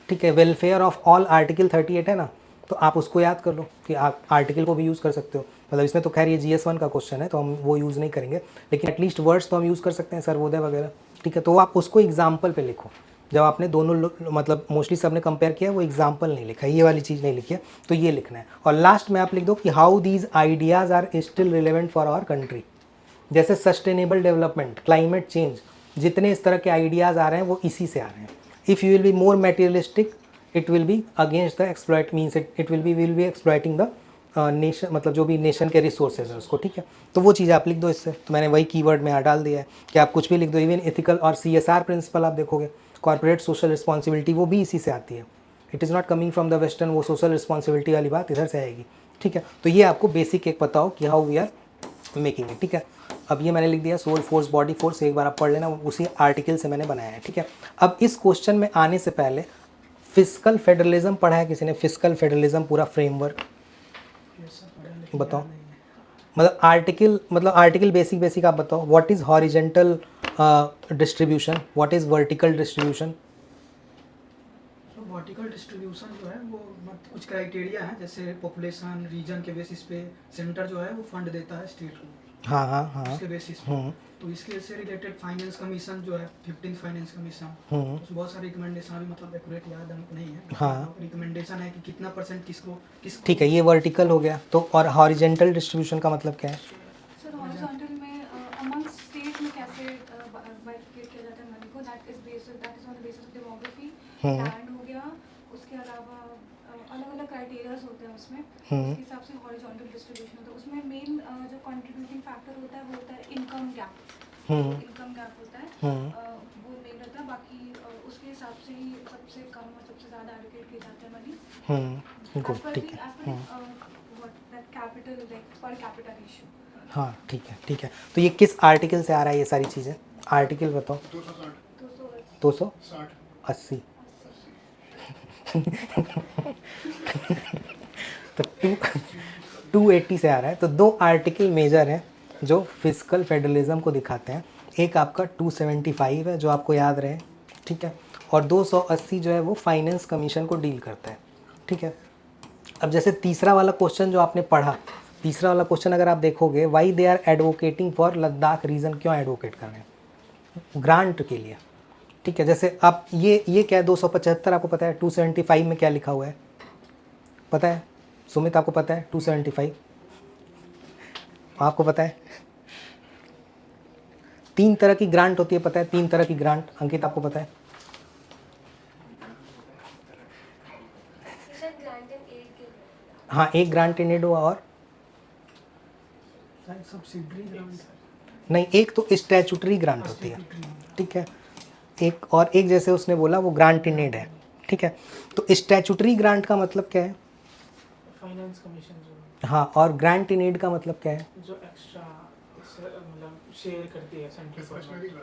ठीक है, वेलफेयर ऑफ ऑल आर्टिकल 38 है ना, तो आप उसको याद कर लो कि आप आर्टिकल को भी यूज़ कर सकते हो। मतलब इसमें तो खैर ये GS1 का क्वेश्चन है तो हम वो यूज़ नहीं करेंगे, लेकिन एटलीस्ट वर्ड्स तो हम यूज़ कर सकते हैं, सर्वोदय वगैरह, ठीक है। तो आप उसको एग्जाम्पल पे लिखो। जब आपने दोनों मतलब मोस्टली सबने कंपेयर किया, वो एग्जाम्पल नहीं लिखा, ये वाली चीज़ नहीं लिखी है, तो ये लिखना है। और लास्ट में आप लिख दो कि how these ideas are still relevant for our country. जैसे सस्टेनेबल डेवलपमेंट, क्लाइमेट चेंज, जितने इस तरह के आइडियाज़ आ रहे हैं वो इसी से आ रहे हैं। If you will be more materialistic it will be against the exploit, means it will be exploiting the nation, मतलब जो भी नेशन के रिसोर्सेज है उसको, ठीक है। तो वो चीज़ आप लिख दो इससे। तो मैंने वही कीवर्ड में यहाँ डाल दिया है कि आप कुछ भी लिख दो। इवन एथिकल और CSR प्रिंसिपल आप देखोगे, कॉर्पोरेट सोशल रिस्पॉन्सिबिलिटी, वो भी इसी से आती है। It is not coming from the western, वो सोशल रिस्पॉन्सिबिलिटी वाली बात इधर से आएगी, ठीक है। तो ये आपको बेसिक एक पता हो कि how we are making it, ठीक है। अब ये मैंने लिख दिया सोल फोर्स बॉडी फोर्स, एक बार आप पढ़ लेना, उसी आर्टिकल से मैंने बनाया है, ठीक है। अब इस क्वेश्चन में आने से पहले फिस्कल फेडरलिज्म पढ़ा है किसी ने? फिस्कल फेडरलिज्म पूरा फ्रेमवर्क बताओ। मतलब आर्टिकल बेसिक आप बताओ। What is horizontal distribution, what is vertical distribution? Vertical distribution जो है वो कुछ क्राइटेरिया है, जैसे पॉपुलेशन रीजन के बेसिस पे सेंटर जो है वो फंड देता है स्टेट को, हाँ उसके बेसिस पे। तो इसके से रिलेटेड फाइनेंस कमीशन जो है 15th फाइनेंस कमीशन, उसमें बहुत सारे रिकमेंडेशन, अभी मतलब एक्यूरेट याद हमको नहीं है, हाँ। रिकमेंडेशन है कि कितना परसेंट किसको ठीक है, ये वर्टिकल हो गया। तो और हॉरिजेंटल डिस्ट्रीब्यूशन का मतलब क्या है? सर हॉरिजॉन्टल में अमंग स्टेट में कैसे बाइफिकेट किया जाता है मनी को, that is on the basis of demography, land हो गया, उसके अलावा अलग अलग क्राइटेरियाज होते हैं उसमें, उसके हिसाब से हॉरिजॉन्टल डिस्ट्रीब्यूशन होता है। उसमें मेन जो कंट्रीब्यूटिंग फैक्टर होता है वो होता है इनकम गैप, इनकम गैप होता है, वो मेन रहता है। बाकी उसके हिसाब से ही सबसे कम और सबसे ज़्यादा एलोकेट किए जाते हैं मनी, गुड, ठीक है। Capital like per capita ratio. हाँ ठीक है। तो ये किस आर्टिकल से आ रहा है ये सारी चीज़ें? आर्टिकल बताओ। 280 तो 280 से आ रहा है। तो दो आर्टिकल मेजर हैं जो फिस्कल फेडरलिज्म को दिखाते हैं। एक आपका 275 है जो आपको याद रहे, ठीक है, और 280 जो है वो फाइनेंस कमीशन को डील करता है, ठीक है। अब जैसे तीसरा वाला क्वेश्चन जो आपने पढ़ा, तीसरा वाला क्वेश्चन अगर आप देखोगे, why they are advocating for Ladakh region, क्यों एडवोकेट कर रहे हैं? ग्रांट के लिए, ठीक है। जैसे आप ये क्या है 275, आपको पता है 275 में क्या लिखा हुआ है पता है? सुमित आपको पता है 275 आपको पता है? 3 तरह की ग्रांट होती है, पता है? 3 तरह की ग्रांट, अंकित आपको पता है? हाँ, एक ग्रांट इन एड हुआ और सब्सिडरी ग्रांट नहीं, एक तो स्टैचुटरी ग्रांट होती है, ठीक है, एक और एक जैसे उसने बोला वो ग्रांट इन एड है, ठीक है। तो स्टैचुटरी ग्रांट का मतलब क्या है? फाइनेंस कमीशन जो हाँ, और ग्रांट इन एड का मतलब क्या है? जो एक्स्ट्रा मतलब शेयर करती है सेंट्रल गवर्नमेंट।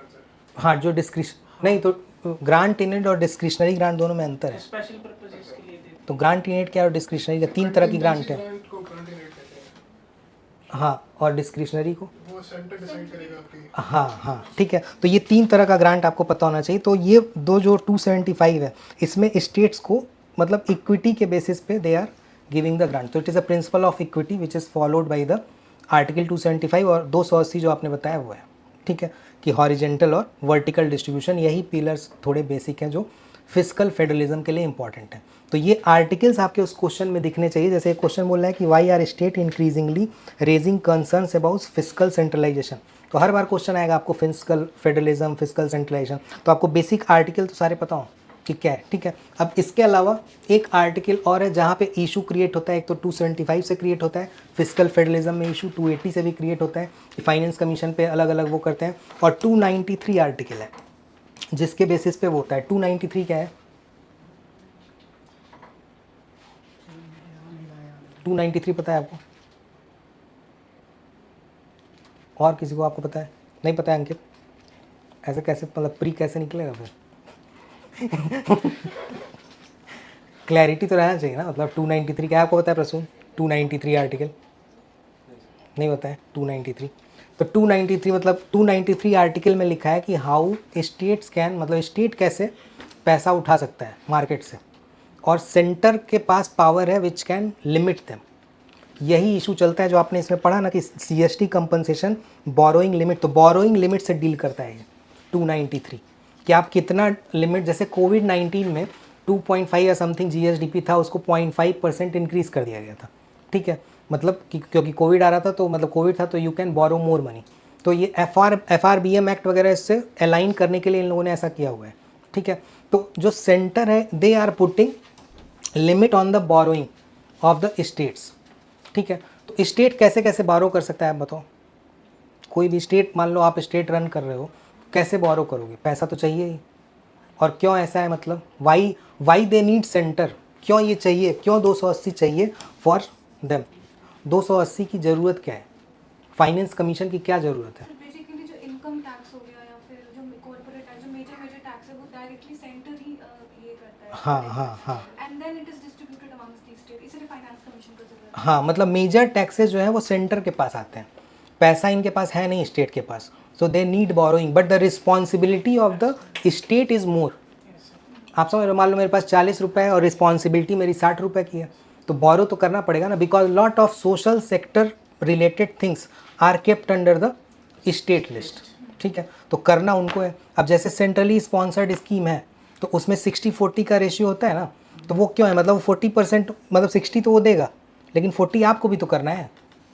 हाँ, जो डिस्क्रिशन नहीं, तो ग्रांट इन एड और डिस्क्रिशनरी ग्रांट दोनों में अंतर है। स्पेशल पर्पसेस के लिए देते तो ग्रांट इन एड क्या है और डिस्क्रिशनरी क्या? 3 तरह की ग्रांट है। हाँ, और डिस्क्रिशनरी को वो सेंटर डिसाइड करेगा आपकी। हाँ, ठीक है। तो ये 3 तरह का ग्रांट आपको पता होना चाहिए। तो ये दो जो 275 है, इसमें स्टेट्स को मतलब इक्विटी के बेसिस पे they are giving the grant. तो it is a principle of equity which is followed by the article 275 और 280 जो आपने बताया वो है, ठीक है, कि हॉरिजेंटल और वर्टिकल डिस्ट्रीब्यूशन, यही पिलर्स थोड़े बेसिक हैं जो फिस्कल फेडरलिज्म के लिए इंपॉर्टेंट है। तो ये आर्टिकल्स आपके उस क्वेश्चन में दिखने चाहिए। जैसे एक क्वेश्चन बोल रहा है कि why are state increasingly raising concerns about fiscal centralisation, तो हर बार क्वेश्चन आएगा आपको फिस्कल फेडरलिज्म, फिस्कल सेंट्रलाइजेशन, तो आपको बेसिक आर्टिकल तो सारे पता हो कि क्या है, ठीक है। अब इसके अलावा एक आर्टिकल और है जहाँ पे इशू क्रिएट होता है, एक तो 275 से क्रिएट होता है, फिस्कल फेडरलिज्म में इशू 280 से भी क्रिएट होता है, फाइनेंस कमीशन पे अलग अलग वो करते हैं, और 293 आर्टिकल है जिसके बेसिस पे वो होता है। 293 क्या है? 293 पता है आपको? और किसी को आपको पता है? नहीं पता है अंकित? ऐसे कैसे, मतलब प्री कैसे निकलेगा फिर? क्लैरिटी तो रहना चाहिए ना, मतलब 293 क्या आपको पता है प्रसून? 293 आर्टिकल नहीं होता है 293। तो 293 मतलब 293 आर्टिकल में लिखा है कि हाउ स्टेट्स कैन, मतलब स्टेट कैसे पैसा उठा सकता है मार्केट से, और सेंटर के पास पावर है विच कैन लिमिट देम। यही इशू चलता है जो आपने इसमें पढ़ा ना कि CST कंपनसेशन बोरोइंग लिमिट, तो बोरोइंग लिमिट से डील करता है ये 293 कि आप कितना लिमिट, जैसे कोविड-19 में 2.5 या समथिंग GSDP था, उसको 0.5% इंक्रीज़ कर दिया गया था, ठीक है, मतलब कि क्योंकि कोविड आ रहा था, तो मतलब कोविड था तो you can borrow more money. तो ये FRBM एक्ट वगैरह इससे अलाइन करने के लिए इन लोगों ने ऐसा किया हुआ है, ठीक है। तो जो सेंटर है they are putting limit on the borrowing of the states, ठीक है। तो स्टेट कैसे कैसे बोरो कर सकता है आप बताओ? कोई भी स्टेट, मान लो आप स्टेट रन कर रहे हो, कैसे बोरो करोगे? पैसा तो चाहिए ही। और क्यों ऐसा है, मतलब वाई दे नीड सेंटर, क्यों ये चाहिए, क्यों 280 चाहिए फॉर देम? 280 की ज़रूरत क्या है? फाइनेंस कमीशन की क्या ज़रूरत है? बेसिकली जो इनकम टैक्स हो गया या फिर जो कॉर्पोरेट टैक्स, जो मेजर टैक्स है वो डायरेक्टली सेंटर ही ये करता है। हाँ and then it is distributed amongst the state, इसलिए फाइनेंस कमीशन का जरूरत है। हाँ, मतलब मेजर टैक्सेस जो है वो सेंटर के पास आते हैं, पैसा इनके पास है नहीं स्टेट के पास, so they need borrowing, but the responsibility of the state is more. आप समझ रहे हो? मान लो मेरे पास 40 रुपये है और रिस्पॉन्सिबिलिटी मेरी 60 रुपये की है, तो बोरो तो करना पड़ेगा ना, because lot of social sector related things are kept under the state list, ठीक है, तो करना उनको है। अब जैसे सेंट्रली स्पॉन्सर्ड स्कीम है तो उसमें 60-40 का रेशियो होता है ना, तो वो क्यों है, मतलब 40%, मतलब 60 तो वो देगा लेकिन 40 आपको भी तो करना है,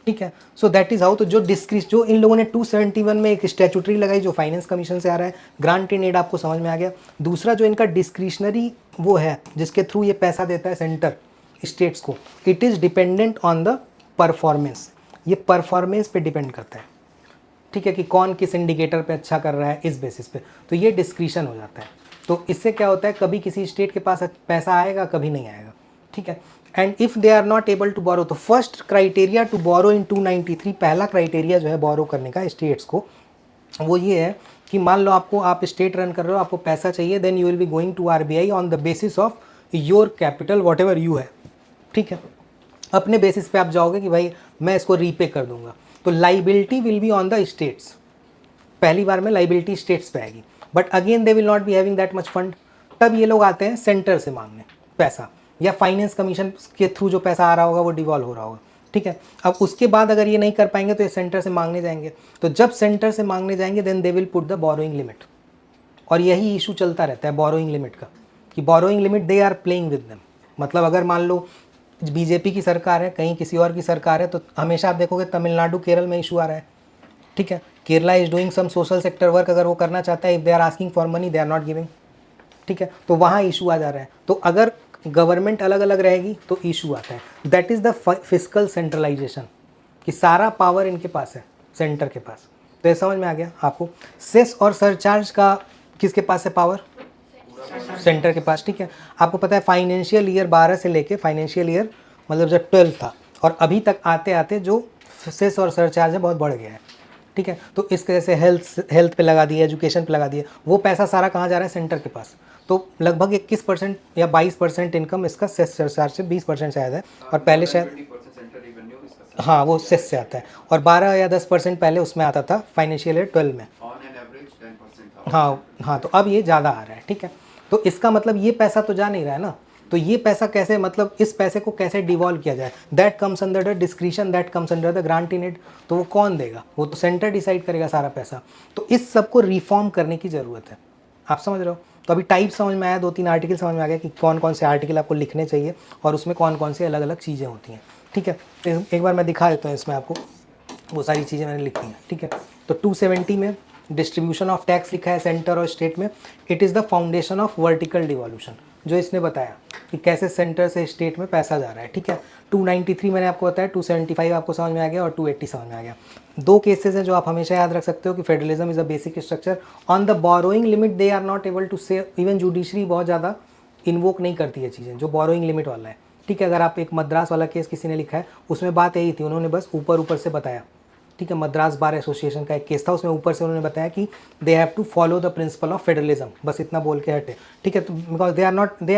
ठीक है। So that is how. तो जो इन लोगों ने 271 में एक स्टैचूटरी लगाई जो फाइनेंस कमीशन से आ रहा है, ग्रांट इन एड आपको समझ में आ गया। दूसरा जो इनका डिस्क्रिशनरी वो है जिसके थ्रू ये पैसा देता है सेंटर स्टेट्स को, it is dependent on the performance, ये परफॉर्मेंस पे डिपेंड करता है, ठीक है, कि कौन किस इंडिकेटर पे अच्छा कर रहा है, इस बेसिस पे, तो ये डिस्क्रिशन हो जाता है। तो इससे क्या होता है, कभी किसी स्टेट के पास पैसा आएगा, कभी नहीं आएगा, ठीक है। And if they are not able to borrow, तो first criteria to borrow in 293, पहला क्राइटेरिया जो है बोरो करने का स्टेट्स को, वो ये है कि मान लो आप स्टेट रन कर रहे हो, आपको पैसा चाहिए, then you will be going to RBI on the basis of your capital whatever you है, ठीक है। अपने बेसिस पे आप जाओगे कि भाई मैं इसको रीपे कर दूंगा, तो liability will be on the states, पहली बार में लाइबिलिटी स्टेट्स पे आएगी, but again they will not be having that much fund. तब ये लोग आते हैं सेंटर से मांगने पैसा, या फाइनेंस कमीशन के थ्रू जो पैसा आ रहा होगा वो डिवॉल्व हो रहा होगा, ठीक है। अब उसके बाद अगर ये नहीं कर पाएंगे तो ये सेंटर से मांगने जाएंगे, तो जब सेंटर से मांगने जाएंगे then they will put the borrowing limit, और यही इशू चलता रहता है बोरोइंग लिमिट का, कि borrowing limit they are playing with them. मतलब अगर मान लो बीजेपी की सरकार है, कहीं किसी और की सरकार है, तो हमेशा आप देखोगे तमिलनाडु केरल में इशू आ रहा है, ठीक है। Kerala is doing some social sector work, अगर वो करना चाहता है, if they are asking for money they are not giving, ठीक है, तो वहाँ इशू आ जा रहा है। तो अगर गवर्नमेंट अलग अलग रहेगी तो इशू आता है, that is the fiscal centralisation, कि सारा पावर इनके पास है, सेंटर के पास। तो ये समझ में आ गया आपको। सेस और सरचार्ज का किसके पास है पावर? सेंटर के पास, ठीक है। आपको पता है फाइनेंशियल ईयर 12 से लेके फाइनेंशियल ईयर मतलब जब 12 था और अभी तक आते आते जो सेस और सरचार्ज है बहुत बढ़ गया है, ठीक है। तो इसके जैसे हेल्थ पे लगा दिए, एजुकेशन पे लगा दिए, वो पैसा सारा कहाँ जा रहा है? सेंटर के पास। तो लगभग 21% या 22% इनकम इसका सेस सरचार्ज से, 20% शायद है, और पहले शायद हाँ वो सेस से आता है, और 12 या 10% पहले उसमें आता था फाइनेंशियल ईयर 12 में। हाँ, तो अब ये ज़्यादा आ रहा है, ठीक है। तो इसका मतलब ये पैसा तो जा नहीं रहा है ना, तो ये पैसा कैसे, मतलब इस पैसे को कैसे डिवॉल्व किया जाए, that comes under the discretion, that comes under the grant in aid. तो वो कौन देगा? वो तो सेंटर डिसाइड करेगा सारा पैसा। तो इस सब को रिफॉर्म करने की ज़रूरत है, आप समझ रहे हो। तो अभी टाइप समझ में आया, 2-3 आर्टिकल समझ में आ गया कि कौन कौन से आर्टिकल आपको लिखने चाहिए और उसमें कौन कौन से अलग अलग चीज़ें होती हैं, ठीक है। तो एक बार मैं दिखा देता हूँ इसमें आपको, वो सारी चीज़ें मैंने लिखी हैं, ठीक है। तो 270 में डिस्ट्रीब्यूशन ऑफ टैक्स लिखा है सेंटर और स्टेट में, it is the foundation of vertical devolution, जो इसने बताया कि कैसे सेंटर से स्टेट में पैसा जा रहा है, ठीक है। 293 मैंने आपको बताया, 275 आपको समझ में आ गया और 280 समझ में आ गया। 2 केसेस हैं जो आप हमेशा याद रख सकते हो कि federalism is a basic structure, on the borrowing limit they are not able to say, even judiciary बहुत ज़्यादा इन्वोक नहीं करती है चीज़ें, जो बोरोइंग लिमिट वाला है, ठीक है। अगर आप एक मद्रास वाला केस किसी ने लिखा है, उसमें बात यही थी, उन्होंने बस ऊपर ऊपर से बताया, ठीक है, मद्रास बार एसोसिएशन का एक केस था, उसमें ऊपर से उन्होंने बताया कि they have to follow the principle of federalism, बस इतना बोल के हटे। ठीक है, तो because they are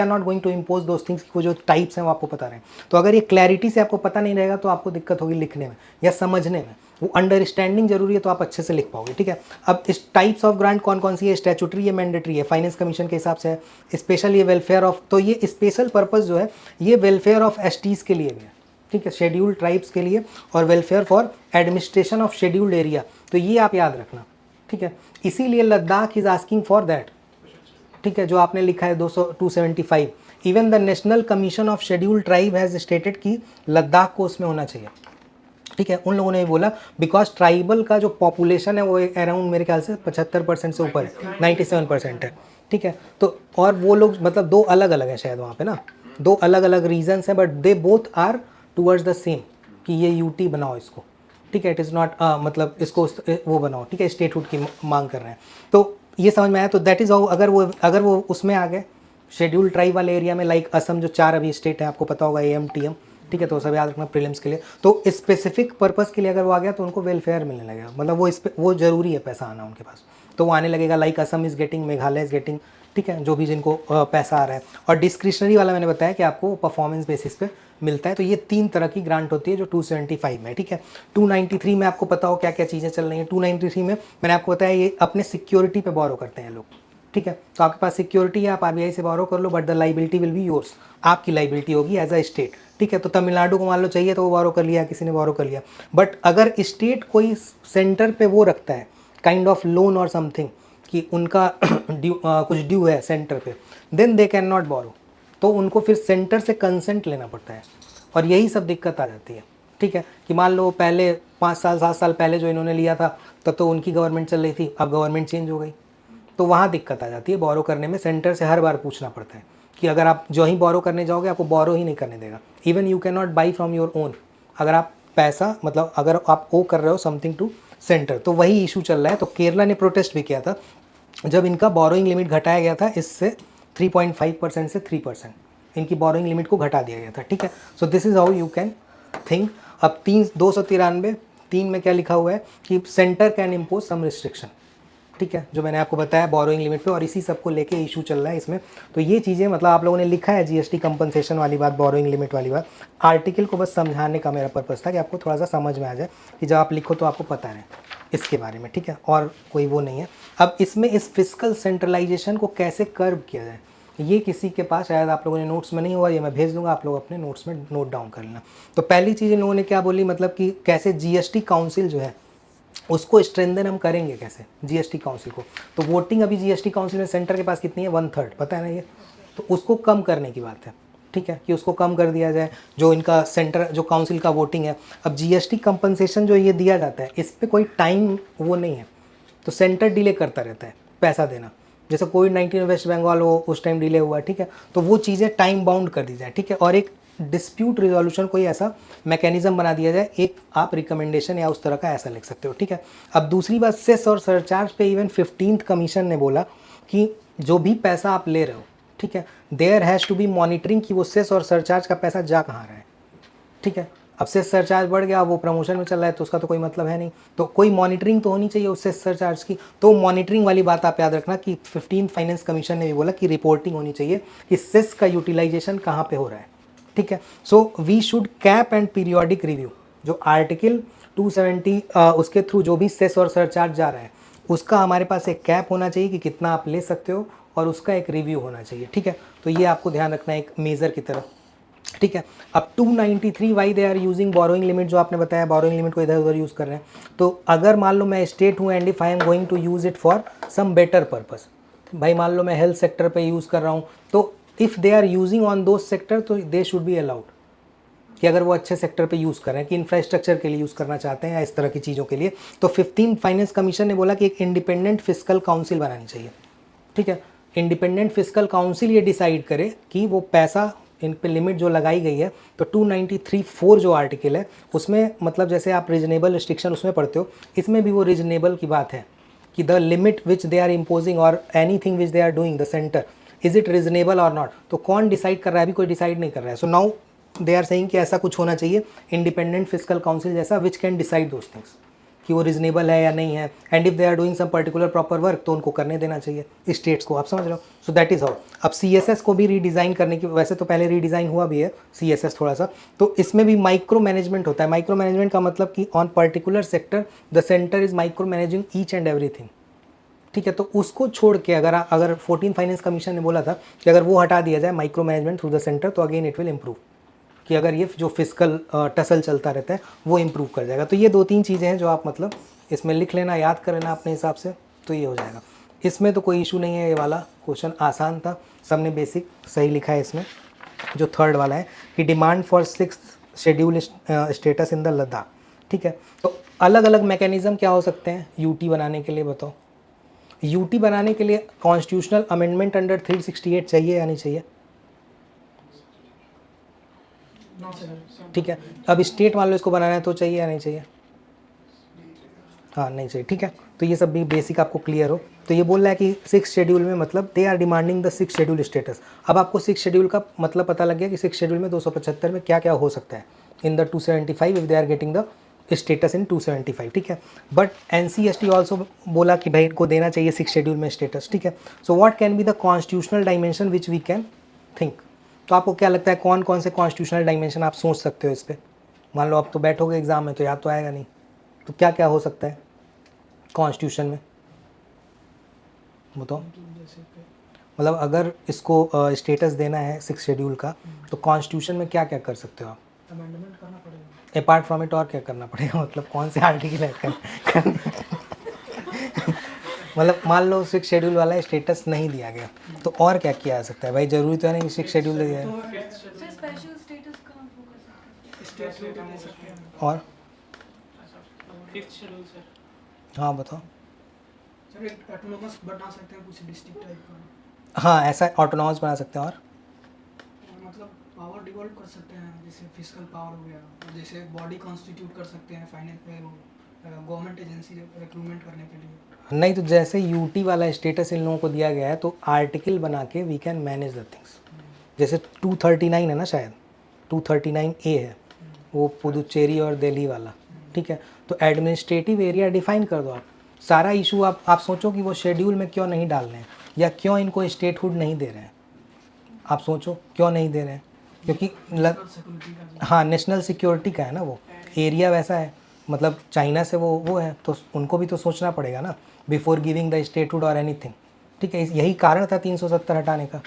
not going to impose those things, वो जो टाइप्स हैं वो आपको पता रहे। तो अगर ये क्लैरिटी से आपको पता नहीं रहेगा तो आपको दिक्कत होगी लिखने में या समझने में। वो अंडरस्टैंडिंग जरूरी है तो आप अच्छे से लिख पाओगे। ठीक है, अब इस टाइप्स ऑफ ग्रांट कौन कौन सी है, स्टैचुटरी है, मैंडेटरी है, फाइनेंस कमीशन के हिसाब से है, स्पेशल ये वेलफेयर ऑफ, तो ये स्पेशल पर्पस जो है ये वेलफेयर ऑफ एसटीज़ के लिए भी है। ठीक है, शेड्यूल्ड ट्राइब्स के लिए, और welfare for administration of scheduled area, तो ये आप याद रखना। ठीक है, इसीलिए Ladakh is asking for that. ठीक है, जो आपने लिखा है 275, even the national commission of scheduled tribe has stated कि लद्दाख को उसमें होना चाहिए। ठीक है, उन लोगों ने भी बोला बिकॉज ट्राइबल का जो पॉपुलेशन है वो अराउंड मेरे ख्याल से 75% से ऊपर है, 97% है। ठीक है, तो और वो लोग मतलब दो अलग अलग हैं शायद वहाँ पे ना, दो अलग अलग रीजन्स हैं, but they both are towards the same कि ये यूटी बनाओ इसको। ठीक है, इट इज़ नॉट मतलब इसको वो बनाओ। ठीक है, स्टेटहुड की मांग कर रहे हैं, तो ये समझ में आया। तो दैट इज़ हाउ, अगर वो उसमें आ गए शेड्यूल्ड ट्राइब वाले एरिया में, लाइक असम जो 4 अभी स्टेट है, आपको पता होगा AMTM। ठीक है, तो सब याद रखना प्रीलिम्स के लिए। तो स्पेसिफिक पर्पस के लिए अगर वो आ गया तो उनको वेलफेयर मिलने लगेगा, मतलब वो ज़रूरी है पैसा आना उनके पास, तो वो आने लगेगा। Like Assam is getting, Meghalaya is getting. ठीक है, जो भी जिनको पैसा आ रहा है। और डिस्क्रिशनरी वाला मैंने बताया कि आपको परफॉर्मेंस बेसिस पे मिलता है। तो ये 3 तरह की ग्रांट होती है जो 275 में। ठीक है, 293 में आपको पता हो क्या क्या चीज़ें चल रही हैं। 293 में मैंने आपको बताया ये अपने सिक्योरिटी पे बोरो करते हैं लोग। ठीक है, तो आपके पास सिक्योरिटी है, आप RBI से बोरो कर लो, but the liability will be yours, आपकी लाइबिलिटी होगी एज अ स्टेट। ठीक है, तो तमिलनाडु को मान लो चाहिए तो वो बोरो कर लिया, किसी ने बोरो कर लिया, बट अगर स्टेट कोई सेंटर पे वो रखता है काइंड ऑफ लोन और समथिंग कि उनका कुछ ड्यू है सेंटर पे, देन दे कैन नॉट बोरो, तो उनको फिर सेंटर से कंसेंट लेना पड़ता है, और यही सब दिक्कत आ जाती है। ठीक है, कि मान लो पहले 5 साल 7 साल पहले जो इन्होंने लिया था तब तो उनकी गवर्नमेंट चल रही थी, अब गवर्नमेंट चेंज हो गई, तो वहाँ दिक्कत आ जाती है। बोरो करने में सेंटर से हर बार पूछना पड़ता है कि अगर आप जो ही बोरो करने जाओगे आपको बोरो ही नहीं करने देगा। Even you can not by from your own, अगर आप पैसा मतलब अगर आप ओ कर रहे हो समथिंग टू सेंटर, तो वही इशू चल रहा है। तो केरला ने प्रोटेस्ट भी किया था जब इनका बोरोइंग लिमिट घटाया गया था, इससे 3.5% से 3%, इनकी बोरोइंग लिमिट को घटा दिया गया था। ठीक है, so this is how you can think. अब 293 में क्या लिखा हुआ है कि centre can impose some restriction. ठीक है, जो मैंने आपको बताया बोरोइंग लिमिट पे, और इसी सब को लेके इशू चल रहा है इसमें। तो ये चीज़ें मतलब आप लोगों ने लिखा है GST कंपनसेशन वाली बात, बोरोइंग लिमिट वाली बात, आर्टिकल को बस समझाने का मेरा पर्पस था कि आपको थोड़ा सा समझ में आ जाए कि जब आप लिखो तो आपको पता रहे इसके बारे में। ठीक है, और कोई वो नहीं है। अब इसमें इस फिस्कल सेंट्रलाइजेशन को कैसे कर्व किया जाए, ये किसी के पास शायद आप लोगों ने नोट्स में नहीं हुआ, ये मैं भेज दूंगा, आप लोग अपने नोट्स में नोट डाउन कर लेना। तो पहली चीज़ इन लोगों ने क्या बोली, मतलब कि कैसे GST काउंसिल जो है उसको स्ट्रेंथन हम करेंगे कैसे GST काउंसिल को। तो वोटिंग अभी GST काउंसिल में सेंटर के पास कितनी है, 1/3, पता है ना ये, तो उसको कम करने की बात है। ठीक है, कि उसको कम कर दिया जाए, जो इनका सेंटर जो काउंसिल का वोटिंग है। अब GST कंपनसेशन जो ये दिया जाता है इस पर कोई टाइम वो नहीं है, तो सेंटर डिले करता रहता है पैसा देना। जैसे कोविड-19 वेस्ट बंगाल हो उस टाइम डिले हुआ। ठीक है, तो वो चीज़ें टाइम बाउंड कर दी जाए। ठीक है, और एक डिस्प्यूट रिजोल्यूशन कोई ऐसा मैकेनिज्म बना दिया जाए, एक आप रिकमेंडेशन या उस तरह का ऐसा लिख सकते हो। ठीक है, अब दूसरी बात, सेस और सरचार्ज पे इवन 15th कमीशन ने बोला कि जो भी पैसा आप ले रहे हो, ठीक है, there has to be monitoring कि वो सेस और सरचार्ज का पैसा जा कहाँ रहा है। ठीक है, अब सेस सरचार्ज बढ़ गया, वो प्रमोशन में चल रहा है तो उसका तो कोई मतलब है नहीं, तो कोई मॉनिटरिंग तो होनी चाहिए उस सेस सरचार्ज की। तो मॉनिटरिंग वाली बात आप याद रखना कि 15th फाइनेंस कमीशन ने भी बोला कि रिपोर्टिंग होनी चाहिए कि सेस का यूटिलाइजेशन कहाँ पे हो रहा है। ठीक है, so we should cap and periodic review, जो आर्टिकल 270 उसके थ्रू जो भी सेस और सरचार्ज जा रहा है उसका हमारे पास एक कैप होना चाहिए कि कितना आप ले सकते हो, और उसका एक रिव्यू होना चाहिए। ठीक है, तो ये आपको ध्यान रखना है एक मेज़र की तरह। ठीक है, अब 293 why they are using borrowing limit, जो आपने बताया बोरोइंग लिमिट को इधर उधर यूज़ कर रहे हैं। तो अगर मान लो मैं स्टेट हूँ and if I am going to use it for some better purpose, भाई मान लो मैं हेल्थ सेक्टर पे यूज़ कर रहा हूँ, तो if they are using on those sector तो दे शुड बी अलाउड, कि अगर वो अच्छे सेक्टर पे यूज़ कर रहे हैं, कि इंफ्रास्ट्रक्चर के लिए यूज़ करना चाहते हैं या इस तरह की चीज़ों के लिए, तो 15th फाइनेंस कमीशन ने बोला कि एक इंडिपेंडेंट फिस्कल काउंसिल बनानी चाहिए। ठीक है, इंडिपेंडेंट फिस्कल काउंसिल ये डिसाइड करे कि वो पैसा इन पे लिमिट जो लगाई गई है, तो 293(4) जो आर्टिकल है उसमें, मतलब जैसे आप रीजनेबल रिस्ट्रिक्शन उसमें पढ़ते हो, इसमें भी वो रीजनेबल की बात है कि the limit which they are imposing और anything which they are doing the centre, is it reasonable और नॉट। तो कौन डिसाइड कर रहा है, अभी कोई डिसाइड नहीं कर रहा है। So now they are saying कि ऐसा कुछ होना चाहिए इंडिपेंडेंट फिस्कल काउंसिल जैसा, which can decide those things. कि वो रिजनेबल है या नहीं है, and if they are doing some particular proper work तो उनको करने देना चाहिए स्टेट्स को, आप समझ रहे हो। सो दैट इज़ हाउ। अब CSS को भी रीडिज़ाइन करने की, वैसे तो पहले रीडिज़ाइन हुआ भी है CSS थोड़ा सा, तो इसमें भी माइक्रो मैनेजमेंट होता है। माइक्रो मैनेजमेंट का मतलब कि on particular sector the centre is micro managing each and everything, ठीक है। तो उसको छोड़ के अगर 14 फाइनेंस कमीशन ने बोला था कि अगर वो हटा दिया जाए micro management through the centre, तो अगेन इट विल इम्प्रूव, कि अगर ये जो फिजिकल टसल चलता रहता है वो इम्प्रूव कर जाएगा। तो ये 2-3 चीज़ें हैं जो आप मतलब इसमें लिख लेना, याद कर लेना अपने हिसाब से, तो ये हो जाएगा। इसमें तो कोई इशू नहीं है, ये वाला क्वेश्चन आसान था, सबने बेसिक सही लिखा है इसमें। जो थर्ड वाला है कि demand for 6th schedule status in the Ladakh, ठीक है। तो अलग अलग मैकेनिज़्म क्या हो सकते हैं यूटी बनाने के लिए, बताओ। यूटी बनाने के लिए कॉन्स्टिट्यूशनल अमेंडमेंट अंडर 368 चाहिए या नहीं चाहिए, ठीक है। अब स्टेट मान लो इसको बनाना है तो चाहिए या नहीं चाहिए, हाँ नहीं चाहिए, ठीक है। तो ये सब भी बेसिक आपको क्लियर हो। तो ये बोल रहा है कि 6 शेड्यूल में मतलब they are demanding the 6 schedule status. अब आपको 6 शेड्यूल का मतलब पता लग गया कि 6 शेड्यूल में 275 में क्या क्या हो सकता है in the 275 if they are getting the status in 275, ठीक है। बट NCST ऑल्सो बोला कि भाई इनको देना चाहिए 6 शेड्यूल में स्टेटस, ठीक है। So what can be the constitutional dimension which we can think. तो आपको क्या लगता है कौन कौन से कॉन्स्टिट्यूशनल डायमेंशन आप सोच सकते हो इस पर। मान लो आप तो बैठोगे एग्जाम में तो याद तो आएगा नहीं, तो क्या क्या हो सकता है कॉन्स्टिट्यूशन में, बताओ। मतलब अगर इसको स्टेटस देना है 6 शेड्यूल का, तो कॉन्स्टिट्यूशन में क्या क्या कर सकते हो आप, अमेंडमेंट करना पड़ेगा। अपार्ट फ्रॉम इट और क्या करना पड़ेगा, मतलब कौन से आर्टिकल है मतलब मान लो 6 शेड्यूल वाला स्टेटस नहीं दिया गया तो और क्या किया जा सकता है भाई, जरूरी तो है नहीं 6 शेड्यूल दे दिया है। सर स्पेशल स्टेटस कहाँ फोकस स्टेट से दे सकते हैं। और 5th शेड्यूल सर। हाँ बताओ। सर एक ऑटोनोमस बना सकते हैं कुछ डिस्ट्रिक्ट टाइप का, हाँ ऐसा ऑटोनॉमस बना सकते हैं। और मतलब पावर डिवॉल्व कर सकते हैं, जैसे फिजिकल पावर हो गया, और जैसे बॉडी कॉन्स्टिट्यूट कर सकते हैं फाइनेंस में, वो गवर्नमेंट एजेंसी रिक्रूटमेंट करने के लिए। नहीं तो जैसे यूटी वाला स्टेटस इन लोगों को दिया गया है तो आर्टिकल बना के we can manage the things. जैसे 239 है ना, शायद 239A है वो पुदुचेरी और दिल्ली वाला, ठीक है। तो एडमिनिस्ट्रेटिव एरिया डिफाइन कर दो आप। सारा इशू आप सोचो कि वो शेड्यूल में क्यों नहीं डाल रहे हैं या क्यों इनको स्टेटहुड नहीं दे रहे हैं। आप सोचो क्यों नहीं दे रहे हैं, क्योंकि हाँ नेशनल सिक्योरिटी का है ना, वो एरिया वैसा है, मतलब चाइना से वो है, तो उनको भी तो सोचना पड़ेगा ना बिफोर गिविंग द स्टेटहुड और एनीथिंग, ठीक है। यही कारण था 370 हटाने का,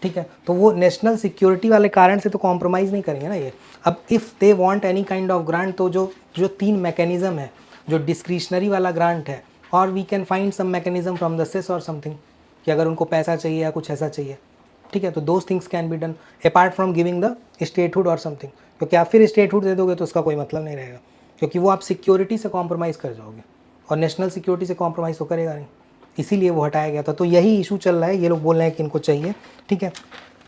ठीक है। तो वो नेशनल सिक्योरिटी वाले कारण से तो कॉम्प्रोमाइज़ नहीं करेंगे ना ये। अब if they want any kind of grant, तो जो 3 मैकेनिज़्म है, जो डिस्क्रिशनरी वाला ग्रांट है, और we can find some mechanism from the cess और समथिंग, कि अगर उनको पैसा चाहिए या कुछ ऐसा चाहिए, ठीक है। तो those things can be done apart from giving the statehood और समथिंग, क्योंकि आप फिर स्टेटहुड दे दोगे तो उसका कोई मतलब नहीं रहेगा, क्योंकि वो आप सिक्योरिटी से कॉम्प्रोमाइज़ कर जाओगे और नेशनल सिक्योरिटी से कॉम्प्रोमाइज़ तो करेगा नहीं, इसीलिए वो हटाया गया था। तो यही इशू चल रहा है, ये लोग बोल रहे हैं कि इनको चाहिए, ठीक है।